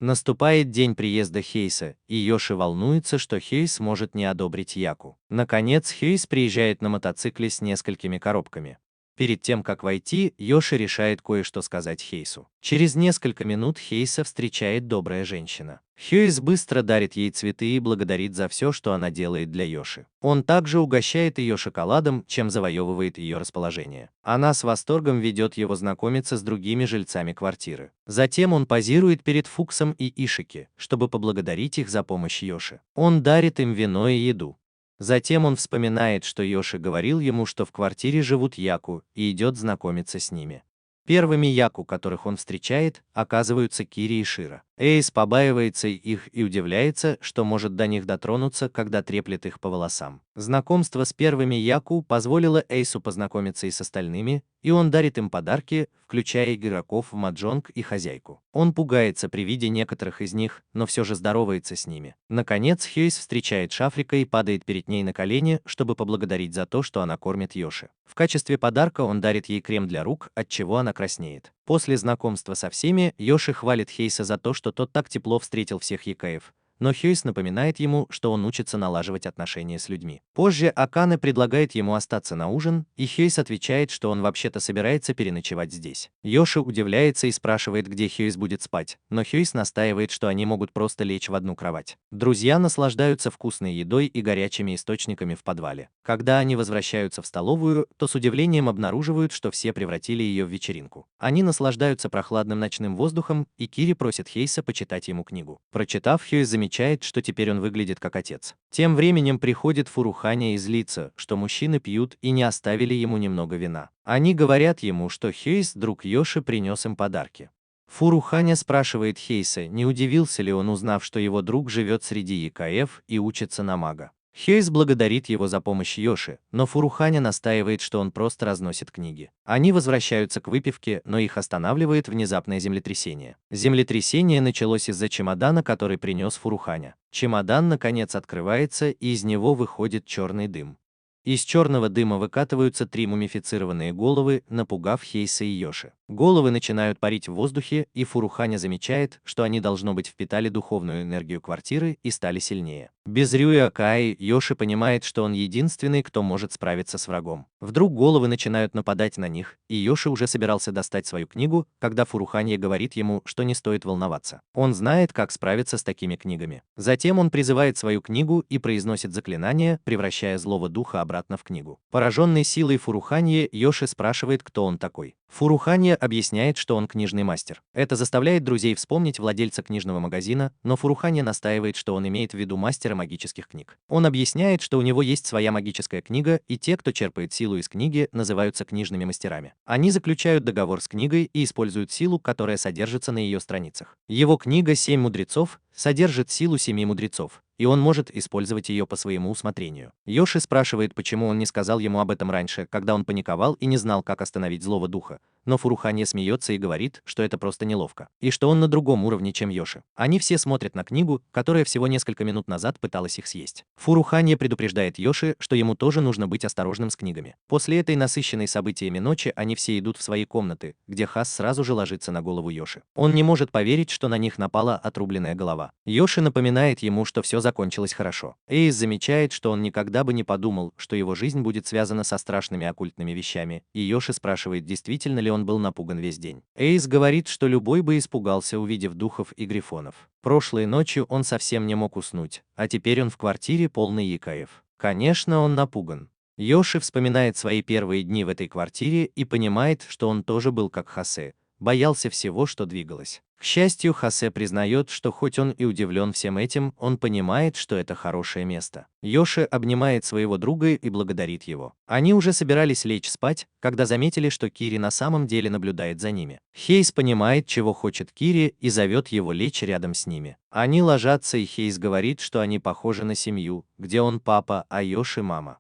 Наступает день приезда Хейса, и Йоши волнуется, что Хейс может не одобрить Яку. Наконец Хейс приезжает на мотоцикле с несколькими коробками. Перед тем, как войти, Йоши решает кое-что сказать Хейсу. Через несколько минут Хейса встречает добрая женщина. Хейс быстро дарит ей цветы и благодарит за все, что она делает для Йоши. Он также угощает ее шоколадом, чем завоевывает ее расположение. Она с восторгом ведет его знакомиться с другими жильцами квартиры. Затем он позирует перед Фуксом и Ишики, чтобы поблагодарить их за помощь Йоши. Он дарит им вино и еду. Затем он вспоминает, что Йоши говорил ему, что в квартире живут Яку, и идет знакомиться с ними. Первыми Яку, которых он встречает, оказываются Кири и Шира. Эйс побаивается их и удивляется, что может до них дотронуться, когда треплет их по волосам. Знакомство с первыми Яку позволило Эйсу познакомиться и с остальными, и он дарит им подарки, включая игроков в маджонг и хозяйку. Он пугается при виде некоторых из них, но все же здоровается с ними. Наконец Хейс встречает Шафрика и падает перед ней на колени, чтобы поблагодарить за то, что она кормит Йоши. В качестве подарка он дарит ей крем для рук, от чего она краснеет. После знакомства со всеми, Йоши хвалит Хейса за то, что тот так тепло встретил всех якаев. Но Хейс напоминает ему, что он учится налаживать отношения с людьми. Позже Акане предлагает ему остаться на ужин, и Хейс отвечает, что он вообще-то собирается переночевать здесь. Йоши удивляется и спрашивает, где Хейс будет спать, но Хейс настаивает, что они могут просто лечь в одну кровать. Друзья наслаждаются вкусной едой и горячими источниками в подвале. Когда они возвращаются в столовую, то с удивлением обнаруживают, что все превратили ее в вечеринку. Они наслаждаются прохладным ночным воздухом, и Кири просит Хейса почитать ему книгу. Прочитав, Хейс замечает, что теперь он выглядит как отец. Тем временем приходит Фурухане и злится, что мужчины пьют и не оставили ему немного вина. Они говорят ему, что Хейс, друг Йоши, принес им подарки. Фурухане спрашивает Хейса, не удивился ли он, узнав, что его друг живет среди якаев и учится на мага. Хейс благодарит его за помощь Йоши, но Фурухане настаивает, что он просто разносит книги. Они возвращаются к выпивке, но их останавливает внезапное землетрясение. Землетрясение началось из-за чемодана, который принес Фурухане. Чемодан наконец открывается, и из него выходит черный дым. Из черного дыма выкатываются 3 мумифицированные головы, напугав Хейса и Йоши. Головы начинают парить в воздухе, и Фурухане замечает, что они, должно быть, впитали духовную энергию квартиры и стали сильнее. Без Рюи Акаи Йоши понимает, что он единственный, кто может справиться с врагом. Вдруг головы начинают нападать на них, и Йоши уже собирался достать свою книгу, когда Фурухане говорит ему, что не стоит волноваться. Он знает, как справиться с такими книгами. Затем он призывает свою книгу и произносит заклинание, превращая злого духа обратно в книгу. Пораженный силой Фурухане, Йоши спрашивает, кто он такой. Фурухане объясняет, что он книжный мастер. Это заставляет друзей вспомнить владельца книжного магазина, но Фурухане настаивает, что он имеет в виду мастера магических книг. Он объясняет, что у него есть своя магическая книга, и те, кто черпает силу из книги, называются книжными мастерами. Они заключают договор с книгой и используют силу, которая содержится на ее страницах. Его книга «7 мудрецов» содержит силу 7 мудрецов, и он может использовать ее по своему усмотрению. Йоши спрашивает, почему он не сказал ему об этом раньше, когда он паниковал и не знал, как остановить злого духа. Но Фурухане смеется и говорит, что это просто неловко, и что он на другом уровне, чем Йоши. Они все смотрят на книгу, которая всего несколько минут назад пыталась их съесть. Фурухане предупреждает Йоши, что ему тоже нужно быть осторожным с книгами. После этой насыщенной событиями ночи они все идут в свои комнаты, где Хас сразу же ложится на голову Йоши. Он не может поверить, что на них напала отрубленная голова. Йоши напоминает ему, что все закончилось хорошо. Эйс замечает, что он никогда бы не подумал, что его жизнь будет связана со страшными оккультными вещами, и Йоши спрашивает, действительно ли он был напуган весь день. Эйс говорит, что любой бы испугался, увидев духов и грифонов. Прошлой ночью он совсем не мог уснуть, а теперь он в квартире полный якаев. Конечно, он напуган. Йоши вспоминает свои первые дни в этой квартире и понимает, что он тоже был как Хасе, боялся всего, что двигалось. К счастью, Хасе признает, что хоть он и удивлен всем этим, он понимает, что это хорошее место. Йоши обнимает своего друга и благодарит его. Они уже собирались лечь спать, когда заметили, что Кири на самом деле наблюдает за ними. Хейс понимает, чего хочет Кири, и зовет его лечь рядом с ними. Они ложатся, и Хейс говорит, что они похожи на семью, где он папа, а Йоши мама.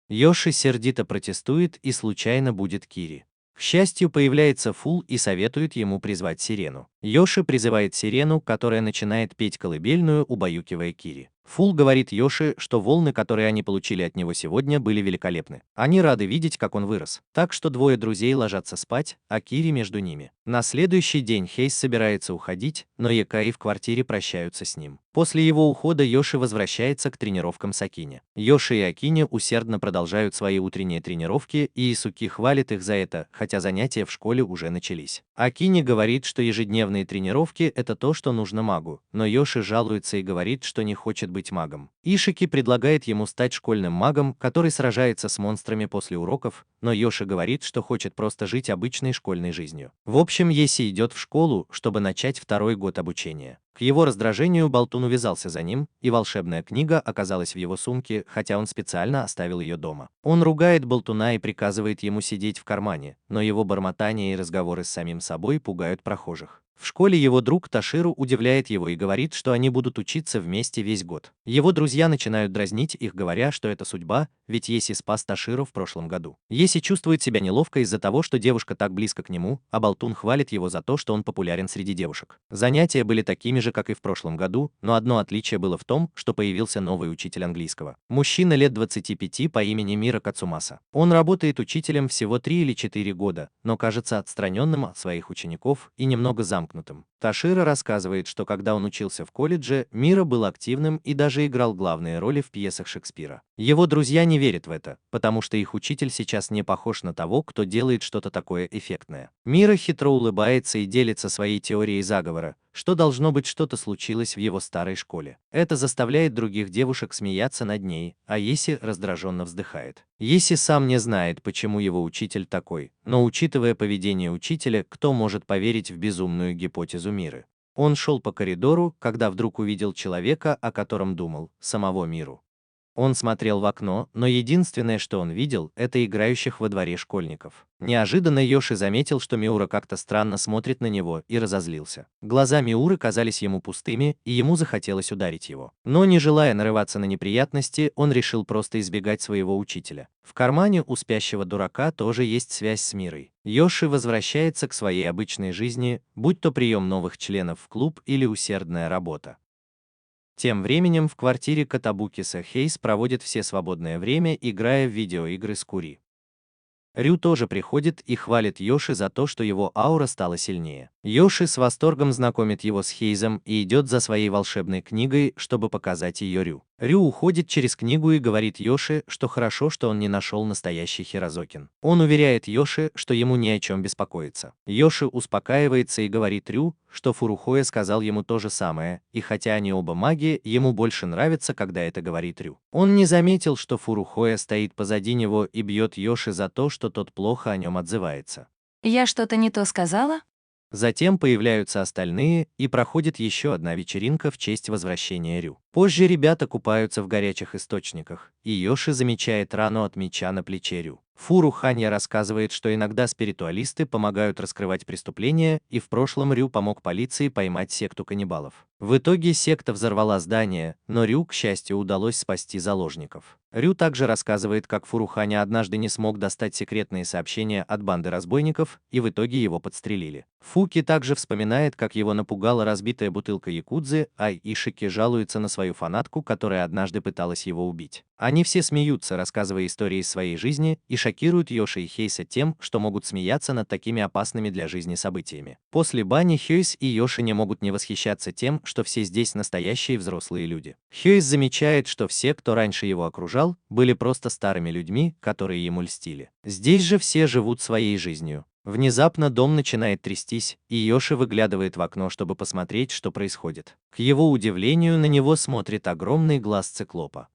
Йоши сердито протестует и случайно будет Кири. К счастью, появляется Фул и советует ему призвать сирену. Йоши призывает сирену, которая начинает петь колыбельную, убаюкивая Кири. Фул говорит Йоши, что волны, которые они получили от него сегодня, были великолепны. Они рады видеть, как он вырос. Так что двое друзей ложатся спать, а Кири между ними. На следующий день Хейс собирается уходить, но Якаи в квартире прощаются с ним. После его ухода Йоши возвращается к тренировкам с Акине. Йоши и Акине усердно продолжают свои утренние тренировки, и Исуки хвалит их за это, хотя занятия в школе уже начались. Акине говорит, что ежедневные тренировки – это то, что нужно магу, но Йоши жалуется и говорит, что не хочет быть магом. Ишики предлагает ему стать школьным магом, который сражается с монстрами после уроков, но Йоши говорит, что хочет просто жить обычной школьной жизнью. В общем, Еси идет в школу, чтобы начать второй год обучения. К его раздражению Болтун увязался за ним, и волшебная книга оказалась в его сумке, хотя он специально оставил ее дома. Он ругает Болтуна и приказывает ему сидеть в кармане, но его бормотание и разговоры с самим собой пугают прохожих. В школе его друг Таширу удивляет его и говорит, что они будут учиться вместе весь год. Его друзья начинают дразнить их, говоря, что это судьба, ведь Еси спас Таширу в прошлом году. Еси чувствует себя неловко из-за того, что девушка так близко к нему, а Болтун хвалит его за то, что он популярен среди девушек. Занятия были такими же, как и в прошлом году, но одно отличие было в том, что появился новый учитель английского. Мужчина лет 25 по имени Мира Кацумаса. Он работает учителем всего 3 или 4 года, но кажется отстраненным от своих учеников и немного замкнутым. Ташира рассказывает, что когда он учился в колледже, Мира был активным и даже играл главные роли в пьесах Шекспира. Его друзья не верят в это, потому что их учитель сейчас не похож на того, кто делает что-то такое эффектное. Мира хитро улыбается и делится своей теорией заговора, что должно быть что-то случилось в его старой школе. Это заставляет других девушек смеяться над ней, а Еси раздраженно вздыхает. Еси сам не знает, почему его учитель такой, но учитывая поведение учителя, кто может поверить в безумную гипотезу Миры? Он шел по коридору, когда вдруг увидел человека, о котором думал, самого Миру. Он смотрел в окно, но единственное, что он видел, это играющих во дворе школьников. Неожиданно Йоши заметил, что Миура как-то странно смотрит на него, и разозлился. Глаза Миуры казались ему пустыми, и ему захотелось ударить его. Но не желая нарываться на неприятности, он решил просто избегать своего учителя. В кармане у спящего дурака тоже есть связь с Мирой. Йоши возвращается к своей обычной жизни, будь то прием новых членов в клуб или усердная работа. Тем временем в квартире Катабукиса Хейс проводит все свободное время, играя в видеоигры с Кури. Рю тоже приходит и хвалит Йоши за то, что его аура стала сильнее. Йоши с восторгом знакомит его с Хейзом и идет за своей волшебной книгой, чтобы показать ее Рю. Рю уходит через книгу и говорит Йоши, что хорошо, что он не нашел настоящий Хирозокин. Он уверяет Йоши, что ему не о чем беспокоиться. Йоши успокаивается и говорит Рю, что Фурухоя сказал ему то же самое, и хотя они оба маги, ему больше нравится, когда это говорит Рю. Он не заметил, что Фурухоя стоит позади него и бьет Йоши за то, что тот плохо о нем отзывается. Я что-то не то сказала? Затем появляются остальные, и проходит еще одна вечеринка в честь возвращения Рю. Позже ребята купаются в горячих источниках, и Йоши замечает рану от меча на плече Рю. Фуру Ханья рассказывает, что иногда спиритуалисты помогают раскрывать преступления, и в прошлом Рю помог полиции поймать секту каннибалов. В итоге секта взорвала здание, но Рю, к счастью, удалось спасти заложников. Рю также рассказывает, как Фуруханя однажды не смог достать секретные сообщения от банды разбойников, и в итоге его подстрелили. Фуки также вспоминает, как его напугала разбитая бутылка якудзы, а Ишики жалуется на свою фанатку, которая однажды пыталась его убить. Они все смеются, рассказывая истории из своей жизни, и шокируют Йоши и Хейса тем, что могут смеяться над такими опасными для жизни событиями. После бани Хейс и Йоши не могут не восхищаться тем, что все здесь настоящие взрослые люди. Хейс замечает, что все, кто раньше его окружал, были просто старыми людьми, которые ему льстили. Здесь же все живут своей жизнью. Внезапно дом начинает трястись, и Йоши выглядывает в окно, чтобы посмотреть, что происходит. К его удивлению, на него смотрит огромный глаз циклопа.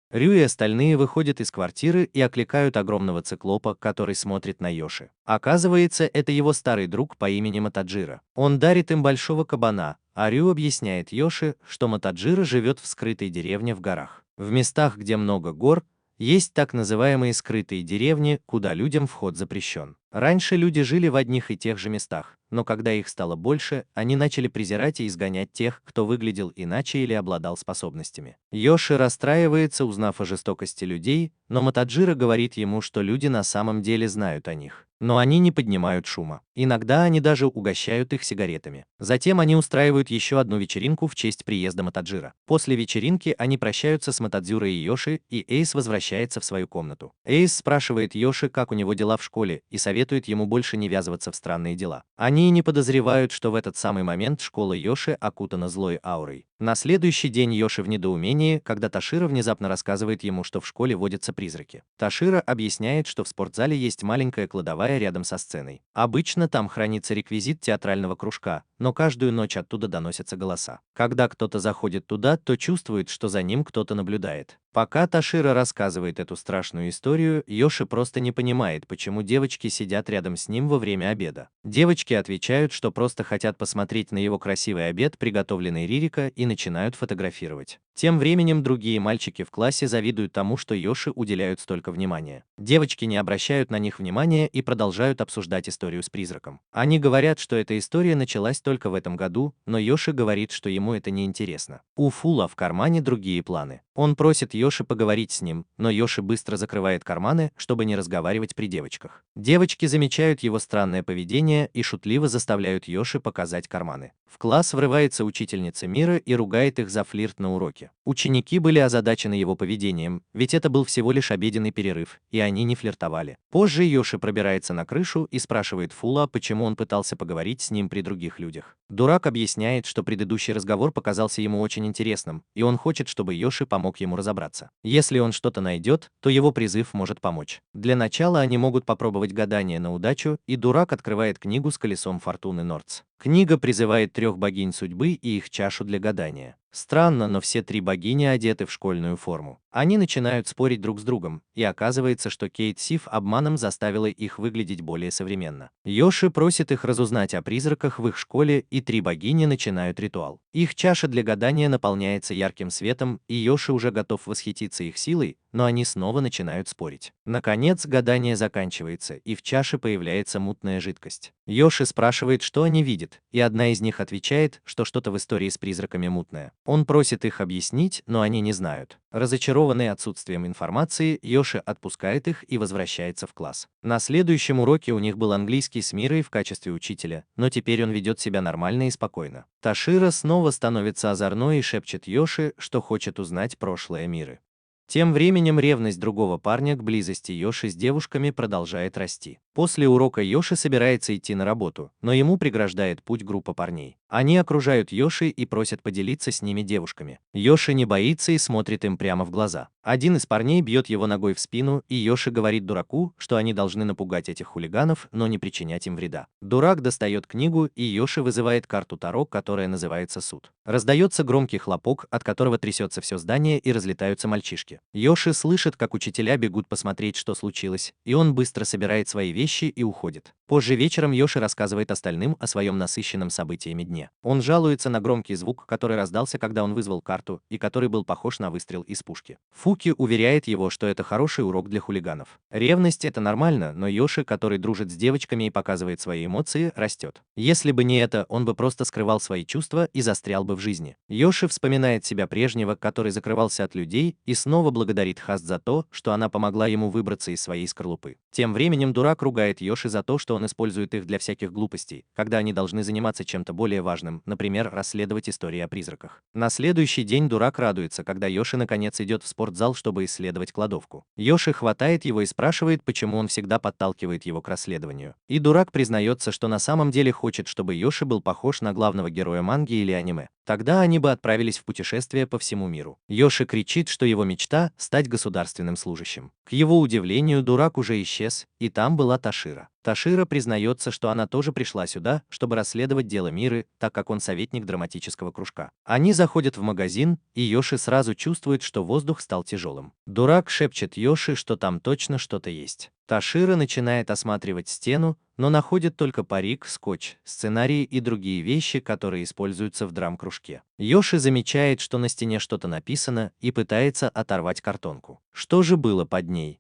Рю и остальные выходят из квартиры и окликают огромного циклопа, который смотрит на Йоши. Оказывается, это его старый друг по имени Матаджира. Он дарит им большого кабана, а Рю объясняет Йоши, что Матаджира живет в скрытой деревне в горах. В местах, где много гор, есть так называемые скрытые деревни, куда людям вход запрещен. Раньше люди жили в одних и тех же местах, но когда их стало больше, они начали презирать и изгонять тех, кто выглядел иначе или обладал способностями. Йоши расстраивается, узнав о жестокости людей, но Матаджира говорит ему, что люди на самом деле знают о них. Но они не поднимают шума. Иногда они даже угощают их сигаретами. Затем они устраивают еще одну вечеринку в честь приезда Матаджира. После вечеринки они прощаются с Матадзюрой и Йоши, и Эйс возвращается в свою комнату. Эйс спрашивает Йоши, как у него дела в школе, и советует ему больше не ввязываться в странные дела. Они не подозревают, что в этот самый момент школа Йоши окутана злой аурой. На следующий день Йоши в недоумении, когда Ташира внезапно рассказывает ему, что в школе водятся призраки. Ташира объясняет, что в спортзале есть маленькая кладовая рядом со сценой. Обычно там хранится реквизит театрального кружка, но каждую ночь оттуда доносятся голоса. Когда кто-то заходит туда, то чувствует, что за ним кто-то наблюдает. Пока Ташира рассказывает эту страшную историю, Йоши просто не понимает, почему девочки сидят рядом с ним во время обеда. Девочки отвечают, что просто хотят посмотреть на его красивый обед, приготовленный Ририка, и начинают фотографировать. Тем временем другие мальчики в классе завидуют тому, что Йоши уделяют столько внимания. Девочки не обращают на них внимания и продолжают обсуждать историю с призраком. Они говорят, что эта история началась только в этом году, но Йоши говорит, что ему это не интересно. У Фула в кармане другие планы. Он просит Йоши поговорить с ним, но Йоши быстро закрывает карманы, чтобы не разговаривать при девочках. Девочки замечают его странное поведение и шутливо заставляют Йоши показать карманы. В класс врывается учительница Мира и ругает их за флирт на уроке. Ученики были озадачены его поведением, ведь это был всего лишь обеденный перерыв, и они не флиртовали. Позже Йоши пробирается на крышу и спрашивает Фула, почему он пытался поговорить с ним при других людях. Дурак объясняет, что предыдущий разговор показался ему очень интересным, и он хочет, чтобы Йоши помог ему разобраться. Если он что-то найдет, то его призыв может помочь. Для начала они могут попробовать гадание на удачу, и Дурак открывает книгу с колесом фортуны Нордс. Книга призывает 3 богинь судьбы и их чашу для гадания. Странно, но все 3 богини одеты в школьную форму. Они начинают спорить друг с другом, и оказывается, что Кейт Сиф обманом заставила их выглядеть более современно. Йоши просит их разузнать о призраках в их школе, и 3 богини начинают ритуал. Их чаша для гадания наполняется ярким светом, и Йоши уже готов восхититься их силой, но они снова начинают спорить. Наконец, гадание заканчивается, и в чаше появляется мутная жидкость. Йоши спрашивает, что они видят, и одна из них отвечает, что что-то в истории с призраками мутное. Он просит их объяснить, но они не знают. Разочарованный отсутствием информации, Йоши отпускает их и возвращается в класс. На следующем уроке у них был английский с Мирой в качестве учителя, но теперь он ведет себя нормально и спокойно. Ташира снова становится озорной и шепчет Йоши, что хочет узнать прошлое Миры. Тем временем ревность другого парня к близости Йоши с девушками продолжает расти. После урока Йоши собирается идти на работу, но ему преграждает путь группа парней. Они окружают Йоши и просят поделиться с ними девушками. Йоши не боится и смотрит им прямо в глаза. Один из парней бьет его ногой в спину, и Йоши говорит дураку, что они должны напугать этих хулиганов, но не причинять им вреда. Дурак достает книгу, и Йоши вызывает карту Таро, которая называется «Суд». Раздается громкий хлопок, от которого трясется все здание и разлетаются мальчишки. Йоши слышит, как учителя бегут посмотреть, что случилось, и он быстро собирает свои вещи и уходит. Позже вечером Йоши рассказывает остальным о своем насыщенном событиями дне. Он жалуется на громкий звук, который раздался, когда он вызвал карту, и который был похож на выстрел из пушки. Фуки уверяет его, что это хороший урок для хулиганов. Ревность — это нормально, но Йоши, который дружит с девочками и показывает свои эмоции, растет. Если бы не это, он бы просто скрывал свои чувства и застрял бы в жизни. Йоши вспоминает себя прежнего, который закрывался от людей, и снова благодарит Хаст за то, что она помогла ему выбраться из своей скорлупы. Тем временем дурак ругает Йоши за то, что он использует их для всяких глупостей, когда они должны заниматься чем-то более важным, например, расследовать истории о призраках. На следующий день дурак радуется, когда Йоши наконец идет в спортзал, чтобы исследовать кладовку. Йоши хватает его и спрашивает, почему он всегда подталкивает его к расследованию. И дурак признается, что на самом деле хочет, чтобы Йоши был похож на главного героя манги или аниме. Тогда они бы отправились в путешествие по всему миру. Йоши кричит, что его мечта — стать государственным служащим. К его удивлению, дурак уже исчез, и там была Ташира. Ташира признается, что она тоже пришла сюда, чтобы расследовать дело Миры, так как он советник драматического кружка. Они заходят в магазин, и Йоши сразу чувствует, что воздух стал тяжелым. Дурак шепчет Йоши, что там точно что-то есть. Ташира начинает осматривать стену, но находит только парик, скотч, сценарии и другие вещи, которые используются в драм-кружке. Йоши замечает, что на стене что-то написано, и пытается оторвать картонку. Что же было под ней?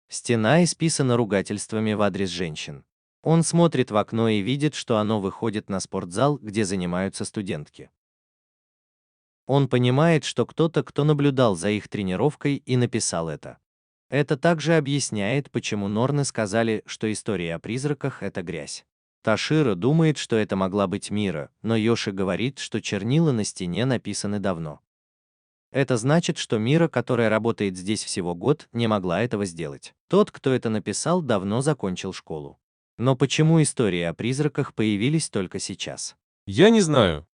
Стена исписана ругательствами в адрес женщин. Он смотрит в окно и видит, что оно выходит на спортзал, где занимаются студентки. Он понимает, что кто-то, кто наблюдал за их тренировкой, и написал это. Это также объясняет, почему Норны сказали, что история о призраках — это грязь. Ташира думает, что это могла быть Мира, но Йоши говорит, что чернила на стене написаны давно. Это значит, что Мира, которая работает здесь всего год, не могла этого сделать. Тот, кто это написал, давно закончил школу. Но почему истории о призраках появились только сейчас? Я не знаю.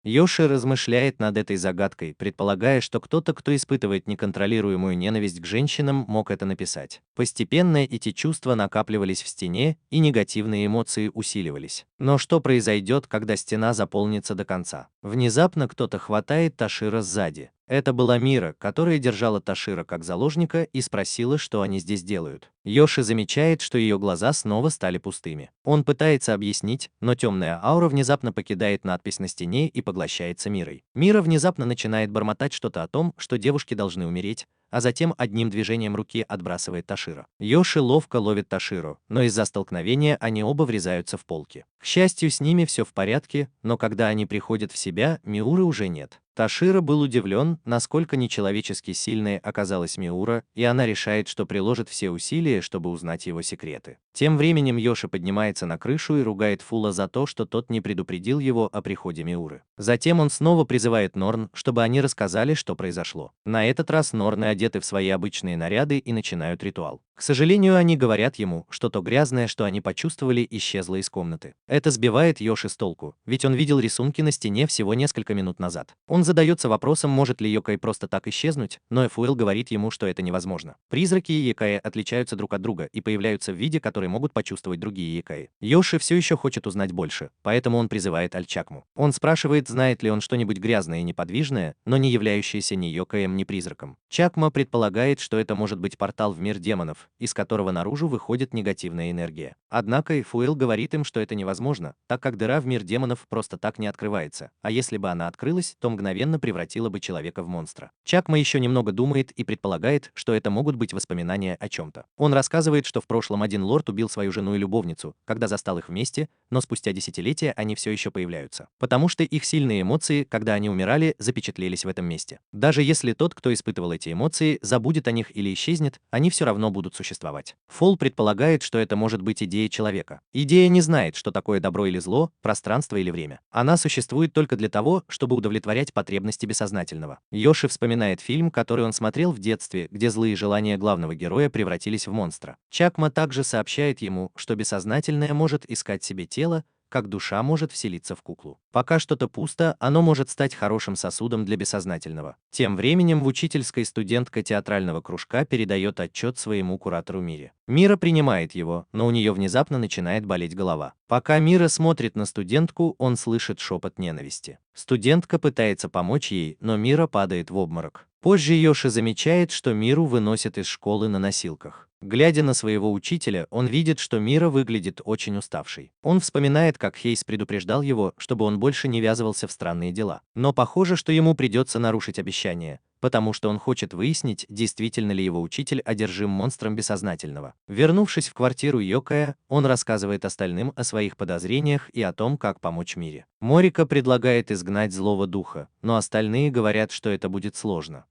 Йоши размышляет над этой загадкой, предполагая, что кто-то, кто испытывает неконтролируемую ненависть к женщинам, мог это написать. Постепенно эти чувства накапливались в стене, и негативные эмоции усиливались. Но что произойдет, когда стена заполнится до конца? Внезапно кто-то хватает Ташира сзади. Это была Мира, которая держала Ташира как заложника и спросила, что они здесь делают. Йоши замечает, что ее глаза снова стали пустыми. Он пытается объяснить, но темная аура внезапно покидает надпись на стене и поглощается Мирой. Мира внезапно начинает бормотать что-то о том, что девушки должны умереть, а затем одним движением руки отбрасывает Ташира. Йоши ловко ловит Таширу, но из-за столкновения они оба врезаются в полки. К счастью, с ними все в порядке, но когда они приходят в себя, Миуры уже нет. Ташира был удивлен, насколько нечеловечески сильной оказалась Миура, и она решает, что приложит все усилия, чтобы узнать его секреты. Тем временем Йоши поднимается на крышу и ругает Фула за то, что тот не предупредил его о приходе Миуры. Затем он снова призывает Норн, чтобы они рассказали, что произошло. На этот раз Норны одеты в свои обычные наряды и начинают ритуал. К сожалению, они говорят ему, что то грязное, что они почувствовали, исчезло из комнаты. Это сбивает Йоши с толку, ведь он видел рисунки на стене всего несколько минут назад. Он задается вопросом, может ли Йокай просто так исчезнуть, но Эфуэл говорит ему, что это невозможно. Призраки и Йокаи отличаются друг от друга и появляются в виде, который могут почувствовать другие Йокаи. Йоши все еще хочет узнать больше, поэтому он призывает Альчакму. Он спрашивает, знает ли он что-нибудь грязное и неподвижное, но не являющееся ни Йокаем, ни призраком. Чакма предполагает, что это может быть портал в мир демонов, из которого наружу выходит негативная энергия. Однако Эфуэл говорит им, что это невозможно, так как дыра в мир демонов просто так не открывается, а если бы она открылась, то мгновенно превратила бы человека в монстра. Чакма еще немного думает и предполагает, что это могут быть воспоминания о чем-то. Он рассказывает, что в прошлом один лорд убил свою жену и любовницу, когда застал их вместе, но спустя десятилетия они все еще появляются, потому что их сильные эмоции, когда они умирали, запечатлелись в этом месте. Даже если тот, кто испытывал эти эмоции, забудет о них или исчезнет, они все равно будут существовать. Фол предполагает, что это может быть идея человека. Идея не знает, что такое добро или зло, пространство или время. Она существует только для того, чтобы удовлетворять потребности бессознательного. Йоши вспоминает фильм, который он смотрел в детстве, где злые желания главного героя превратились в монстра. Чакма также сообщает ему, что бессознательное может искать себе тело, как душа может вселиться в куклу. Пока что-то пусто, оно может стать хорошим сосудом для бессознательного. Тем временем в учительской студентка театрального кружка передает отчет своему куратору Мире. Мира принимает его, но у нее внезапно начинает болеть голова. Пока Мира смотрит на студентку, он слышит шепот ненависти. Студентка пытается помочь ей, но Мира падает в обморок. Позже Йоши замечает, что Миру выносят из школы на носилках. Глядя на своего учителя, он видит, что Мира выглядит очень уставшей. Он вспоминает, как Хейс предупреждал его, чтобы он больше не ввязывался в странные дела. Но похоже, что ему придется нарушить обещание, потому что он хочет выяснить, действительно ли его учитель одержим монстром бессознательного. Вернувшись в квартиру Йокая, он рассказывает остальным о своих подозрениях и о том, как помочь Мире. Морика предлагает изгнать злого духа, но остальные говорят, что это будет сложно.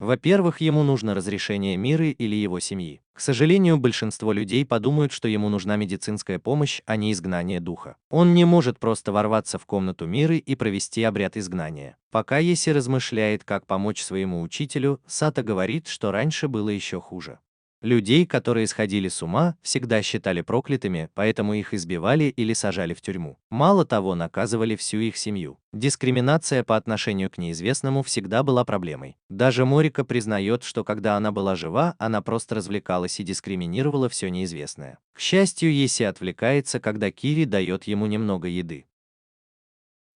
Во-первых, ему нужно разрешение Миры или его семьи. К сожалению, большинство людей подумают, что ему нужна медицинская помощь, а не изгнание духа. Он не может просто ворваться в комнату Миры и провести обряд изгнания. Пока Еси размышляет, как помочь своему учителю, Сато говорит, что раньше было еще хуже. Людей, которые сходили с ума, всегда считали проклятыми, поэтому их избивали или сажали в тюрьму. Мало того, наказывали всю их семью. Дискриминация по отношению к неизвестному всегда была проблемой. Даже Морика признает, что когда она была жива, она просто развлекалась и дискриминировала все неизвестное. К счастью, Еси отвлекается, когда Кири дает ему немного еды.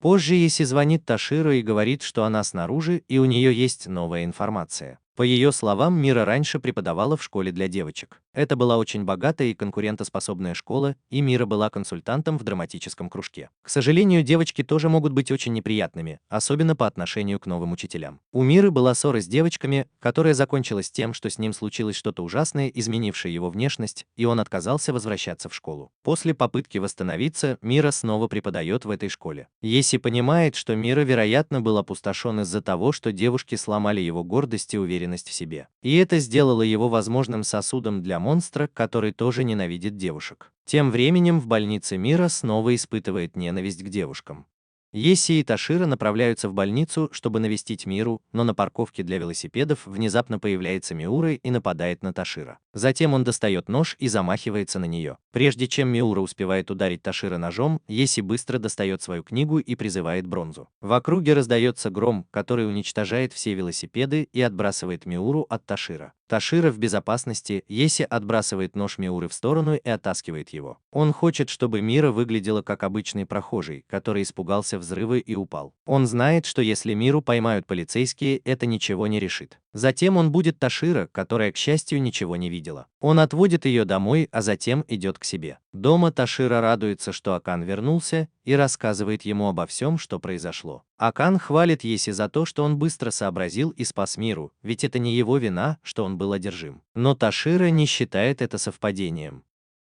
Позже Еси звонит Таширо и говорит, что она снаружи и у нее есть новая информация. По ее словам, Мира раньше преподавала в школе для девочек. Это была очень богатая и конкурентоспособная школа, и Мира была консультантом в драматическом кружке. К сожалению, девочки тоже могут быть очень неприятными, особенно по отношению к новым учителям. У Миры была ссора с девочками, которая закончилась тем, что с ним случилось что-то ужасное, изменившее его внешность, и он отказался возвращаться в школу. После попытки восстановиться, Мира снова преподает в этой школе. Еси понимает, что Мира, вероятно, был опустошен из-за того, что девушки сломали его гордость и уверенность в себе. И это сделало его возможным сосудом для монстра, который тоже ненавидит девушек. Тем временем в больнице Мира снова испытывает ненависть к девушкам. Еси и Таширо направляются в больницу, чтобы навестить Миру, но на парковке для велосипедов внезапно появляется Миура и нападает на Таширо. Затем он достает нож и замахивается на нее. Прежде чем Миура успевает ударить Таширо ножом, Еси быстро достает свою книгу и призывает бронзу. В округе раздается гром, который уничтожает все велосипеды и отбрасывает Миуру от Таширо. Таширо в безопасности, Еси отбрасывает нож Миуры в сторону и оттаскивает его. Он хочет, чтобы Мира выглядела как обычный прохожий, который испугался взрыва и упал. Он знает, что если Миру поймают полицейские, это ничего не решит. Затем он будет Таширо, которая, к счастью, ничего не видела. Он отводит ее домой, а затем идет к себе. Дома Таширо радуется, что Акан вернулся, и рассказывает ему обо всем, что произошло. Акан хвалит Еси за то, что он быстро сообразил и спас Миру, ведь это не его вина, что он был одержим. Но Таширо не считает это совпадением.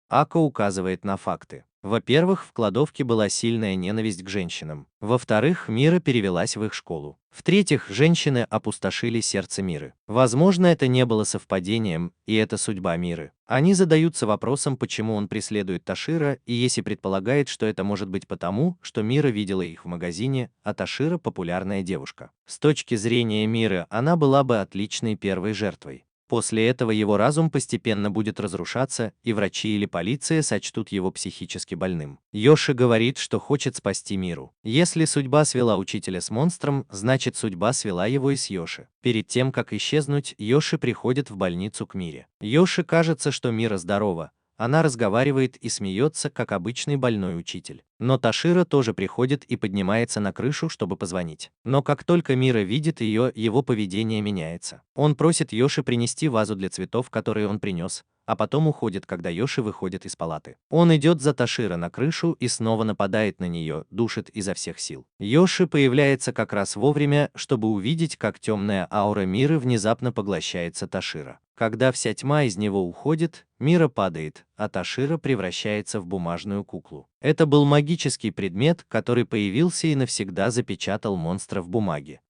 Ако указывает на факты. Во-первых, в кладовке была сильная ненависть к женщинам. Во-вторых, Мира перевелась в их школу. В-третьих, женщины опустошили сердце Миры. Возможно, это не было совпадением, и это судьба Миры. Они задаются вопросом, почему он преследует Таширо, и Еси предполагает, что это может быть потому, что Мира видела их в магазине, а Таширо – популярная девушка. С точки зрения Миры, она была бы отличной первой жертвой. После этого его разум постепенно будет разрушаться, и врачи или полиция сочтут его психически больным. Йоши говорит, что хочет спасти Миру. Если судьба свела учителя с монстром, значит судьба свела его и с Йоши. Перед тем, как исчезнуть, Йоши приходит в больницу к Мире. Йоши кажется, что Мира здорова. Она разговаривает и смеется, как обычный больной учитель. Но Таширо тоже приходит и поднимается на крышу, чтобы позвонить. Но как только Мира видит ее, его поведение меняется. Он просит Йоши принести вазу для цветов, которые он принес, а потом уходит, когда Йоши выходит из палаты. Он идет за Таширо на крышу и снова нападает на нее, душит изо всех сил. Йоши появляется как раз вовремя, чтобы увидеть, как темная аура Миры внезапно поглощается Таширо. Когда вся тьма из него уходит, Мира падает, а Таширо превращается в бумажную куклу. Это был магический предмет, который появился и навсегда запечатал монстра в бумаге.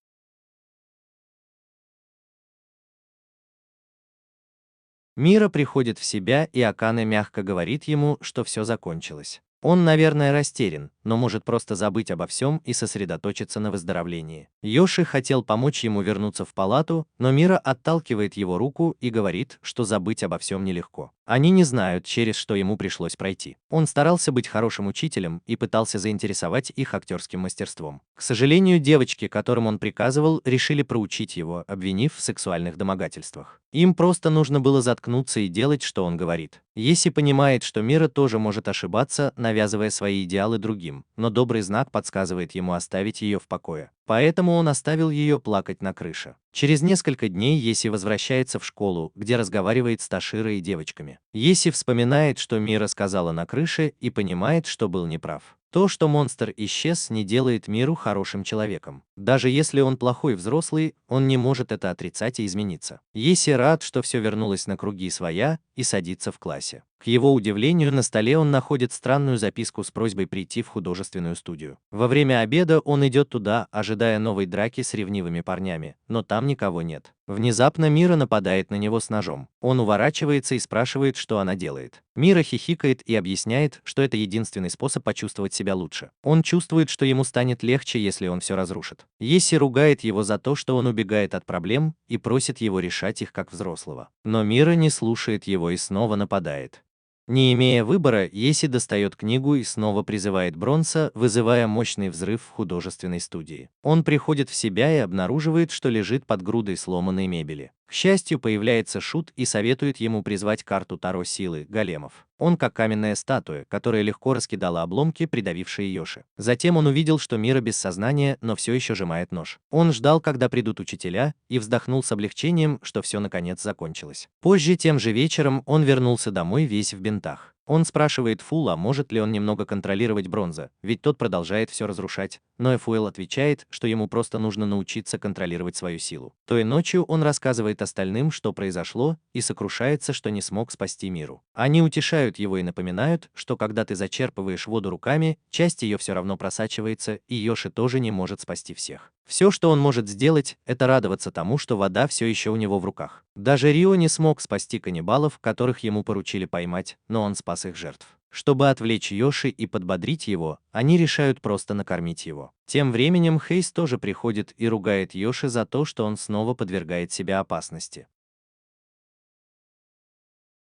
Мира приходит в себя, и Акане мягко говорит ему, что все закончилось. Он, наверное, растерян, но может просто забыть обо всем и сосредоточиться на выздоровлении. Йоши хотел помочь ему вернуться в палату, но Мира отталкивает его руку и говорит, что забыть обо всем нелегко. Они не знают, через что ему пришлось пройти. Он старался быть хорошим учителем и пытался заинтересовать их актерским мастерством. К сожалению, девочки, которым он приказывал, решили проучить его, обвинив в сексуальных домогательствах. Им просто нужно было заткнуться и делать, что он говорит. Еси понимает, что Мира тоже может ошибаться, навязывая свои идеалы другим. удивлением, но добрый знак подсказывает ему оставить ее в покое. Поэтому он оставил ее плакать на крыше. Через несколько дней Еси возвращается в школу, где разговаривает с Таширой и девочками. Еси вспоминает, что Мира сказала на крыше, и понимает, что был неправ. То, что монстр исчез, не делает Миру хорошим человеком. Даже если он плохой взрослый, он не может это отрицать и измениться. Еси рад, что все вернулось на круги своя, и садится в классе. К его удивлению, на столе он находит странную записку с просьбой прийти в художественную студию. Во время обеда он идет туда, ожидая новой драки с ревнивыми парнями, но там никого нет. Внезапно Мира нападает на него с ножом. Он уворачивается и спрашивает, что она делает. Мира хихикает и объясняет, что это единственный способ почувствовать себя лучше. Он чувствует, что ему станет легче, если он все разрушит. Еси ругает его за то, что он убегает от проблем, и просит его решать их как взрослого. Но Мира не слушает его и снова нападает. Не имея выбора, Еси достает книгу и снова призывает Бронса, вызывая мощный взрыв в художественной студии. Он приходит в себя и обнаруживает, что лежит под грудой сломанной мебели. К счастью, появляется Шут и советует ему призвать карту Таро силы големов. Он как каменная статуя, которая легко раскидала обломки, придавившие Йоши. Затем он увидел, что Мира без сознания, но все еще сжимает нож. Он ждал, когда придут учителя, и вздохнул с облегчением, что все наконец закончилось. Позже, тем же вечером, он вернулся домой весь в бинтах. Он спрашивает Фула, может ли он немного контролировать Бронза, ведь тот продолжает все разрушать, но Эфуэл отвечает, что ему просто нужно научиться контролировать свою силу. Той ночью он рассказывает остальным, что произошло, и сокрушается, что не смог спасти Миру. Они утешают его и напоминают, что когда ты зачерпываешь воду руками, часть ее все равно просачивается, и Йоши тоже не может спасти всех. Все, что он может сделать, это радоваться тому, что вода все еще у него в руках. Даже Рио не смог спасти каннибалов, которых ему поручили поймать, но он спас их жертв. Чтобы отвлечь Йоши и подбодрить его, они решают просто накормить его. Тем временем Хейс тоже приходит и ругает Йоши за то, что он снова подвергает себя опасности.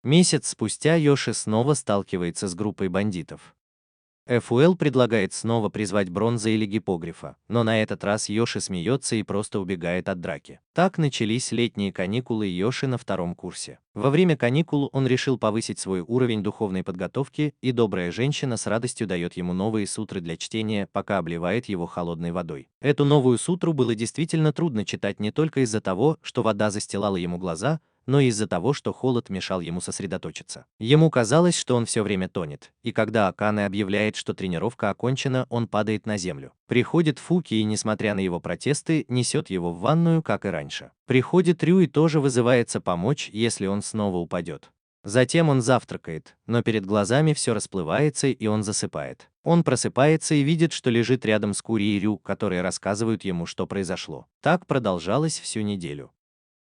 Месяц спустя Йоши снова сталкивается с группой бандитов. Эфуэл предлагает снова призвать Бронза или Гиппогрифа, но на этот раз Йоши смеется и просто убегает от драки. Так начались летние каникулы Йоши на втором курсе. Во время каникул он решил повысить свой уровень духовной подготовки, и добрая женщина с радостью дает ему новые сутры для чтения, пока обливает его холодной водой. Эту новую сутру было действительно трудно читать не только из-за того, что вода застилала ему глаза, но и из-за того, что холод мешал ему сосредоточиться. Ему казалось, что он все время тонет, и когда Акане объявляет, что тренировка окончена, он падает на землю. Приходит Фуки и, несмотря на его протесты, несет его в ванную, как и раньше. Приходит Рю и тоже вызывается помочь, если он снова упадет. Затем он завтракает, но перед глазами все расплывается, и он засыпает. Он просыпается и видит, что лежит рядом с Кури и Рю, которые рассказывают ему, что произошло. Так продолжалось всю неделю.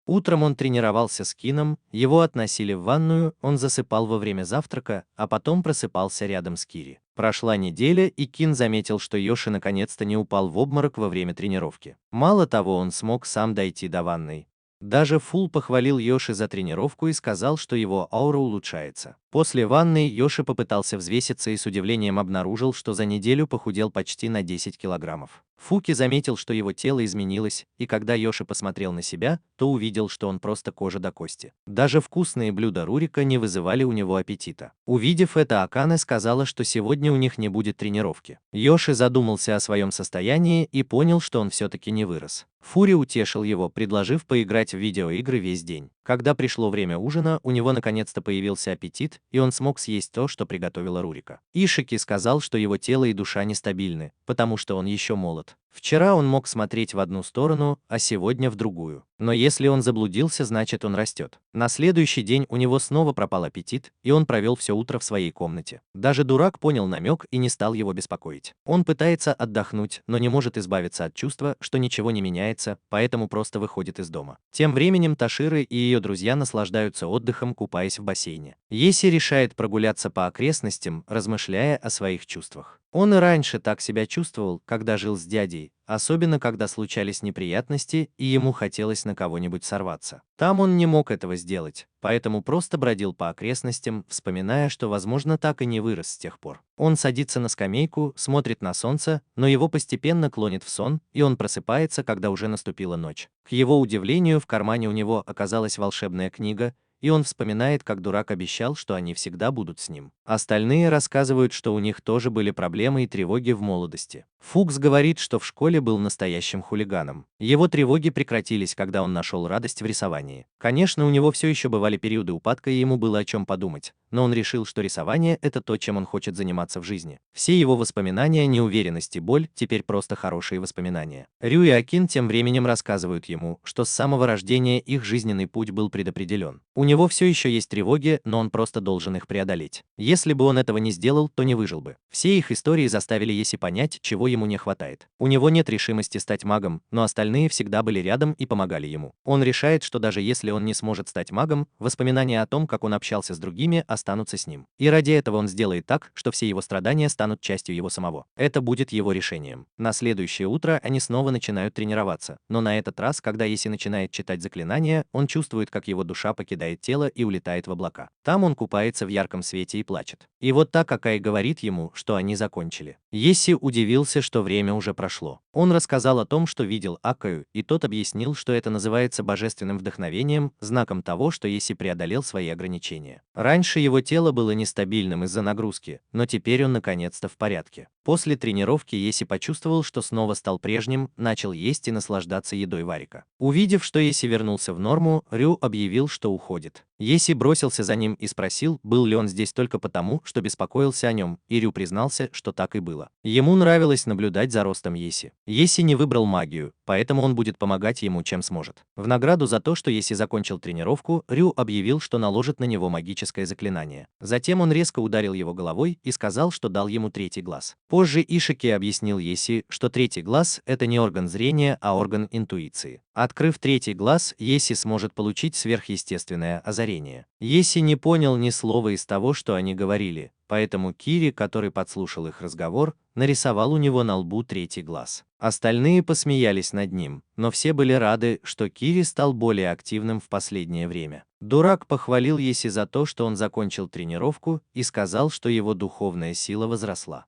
Утром он тренировался с Кином, его относили в ванную, он засыпал во время завтрака, а потом просыпался рядом с Кири. Прошла неделя, и Кин заметил, что Йоши наконец-то не упал в обморок во время тренировки. Мало того, он смог сам дойти до ванной. Даже Фул похвалил Йоши за тренировку и сказал, что его аура улучшается. После ванны Йоши попытался взвеситься и с удивлением обнаружил, что за неделю похудел почти на 10 килограммов. Фуки заметил, что его тело изменилось, и когда Йоши посмотрел на себя, то увидел, что он просто кожа до кости. Даже вкусные блюда Рурика не вызывали у него аппетита. Увидев это, Акане сказала, что сегодня у них не будет тренировки. Йоши задумался о своем состоянии и понял, что он все-таки не вырос. Фури утешил его, предложив поиграть в видеоигры весь день. Когда пришло время ужина, у него наконец-то появился аппетит, и он смог съесть то, что приготовила Рурика. Ишики сказал, что его тело и душа нестабильны, потому что он еще молод. Вчера он мог смотреть в одну сторону, а сегодня в другую. Но если он заблудился, значит он растет. На следующий день у него снова пропал аппетит, и он провел все утро в своей комнате. Даже дурак понял намек и не стал его беспокоить. Он пытается отдохнуть, но не может избавиться от чувства, что ничего не меняется, поэтому просто выходит из дома. Тем временем Ташира и ее друзья наслаждаются отдыхом, купаясь в бассейне. Еси решает прогуляться по окрестностям, размышляя о своих чувствах. Он и раньше так себя чувствовал, когда жил с дядей, особенно когда случались неприятности, и ему хотелось на кого-нибудь сорваться. Там он не мог этого сделать, поэтому просто бродил по окрестностям, вспоминая, что, возможно, так и не вырос с тех пор. Он садится на скамейку, смотрит на солнце, но его постепенно клонит в сон, и он просыпается, когда уже наступила ночь. К его удивлению, в кармане у него оказалась волшебная книга, и он вспоминает, как дурак обещал, что они всегда будут с ним. Остальные рассказывают, что у них тоже были проблемы и тревоги в молодости. Фукс говорит, что в школе был настоящим хулиганом. Его тревоги прекратились, когда он нашел радость в рисовании. Конечно, у него все еще бывали периоды упадка, и ему было о чем подумать, но он решил, что рисование – это то, чем он хочет заниматься в жизни. Все его воспоминания, неуверенность и боль теперь просто хорошие воспоминания. Рю и Акин тем временем рассказывают ему, что с самого рождения их жизненный путь был предопределен. У него все еще есть тревоги, но он просто должен их преодолеть. Если бы он этого не сделал, то не выжил бы. Все их истории заставили Еси понять, чего ему не хватает. У него нет решимости стать магом, но остальные всегда были рядом и помогали ему. Он решает, что даже если он не сможет стать магом, воспоминания о том, как он общался с другими, останутся с ним. И ради этого он сделает так, что все его страдания станут частью его самого. Это будет его решением. На следующее утро они снова начинают тренироваться, но на этот раз, когда Еси начинает читать заклинания, он чувствует, как его душа покидает тело и улетает в облака. Там он купается в ярком свете и плачет. И вот так Акай говорит ему, что они закончили. Еси удивился, что время уже прошло. Он рассказал о том, что видел Акаю, и тот объяснил, что это называется божественным вдохновением, знаком того, что Еси преодолел свои ограничения. Раньше его тело было нестабильным из-за нагрузки, но теперь он наконец-то в порядке. После тренировки Еси почувствовал, что снова стал прежним, начал есть и наслаждаться едой Варика. Увидев, что Еси вернулся в норму, Рю объявил, что уходит. Еси бросился за ним и спросил, был ли он здесь только потому, что беспокоился о нем, и Рю признался, что так и было. Ему нравилось наблюдать за ростом Еси. Еси не выбрал магию, поэтому он будет помогать ему, чем сможет. В награду за то, что Еси закончил тренировку, Рю объявил, что наложит на него магическое заклинание. Затем он резко ударил его головой и сказал, что дал ему третий глаз. Позже Ишики объяснил Еси, что третий глаз – это не орган зрения, а орган интуиции. Открыв третий глаз, Еси сможет получить сверхъестественное озарение. Еси не понял ни слова из того, что они говорили, поэтому Кири, который подслушал их разговор, нарисовал у него на лбу третий глаз. Остальные посмеялись над ним, но все были рады, что Кири стал более активным в последнее время. Дурак похвалил Еси за то, что он закончил тренировку, и сказал, что его духовная сила возросла.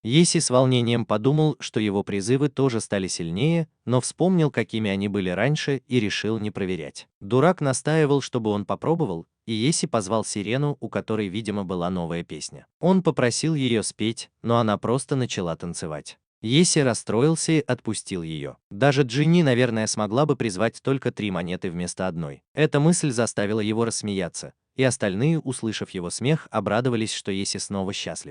Еси с волнением подумал, что его призывы тоже стали сильнее, но вспомнил, какими они были раньше, и решил не проверять. Дурак настаивал, чтобы он попробовал, и Еси позвал Сирену, у которой, видимо, была новая песня. Он попросил ее спеть, но она просто начала танцевать. Еси расстроился и отпустил ее. Даже Джинни, наверное, смогла бы призвать только 3 монеты вместо одной. Эта мысль заставила его рассмеяться, и остальные, услышав его смех, обрадовались, что Еси снова счастлив.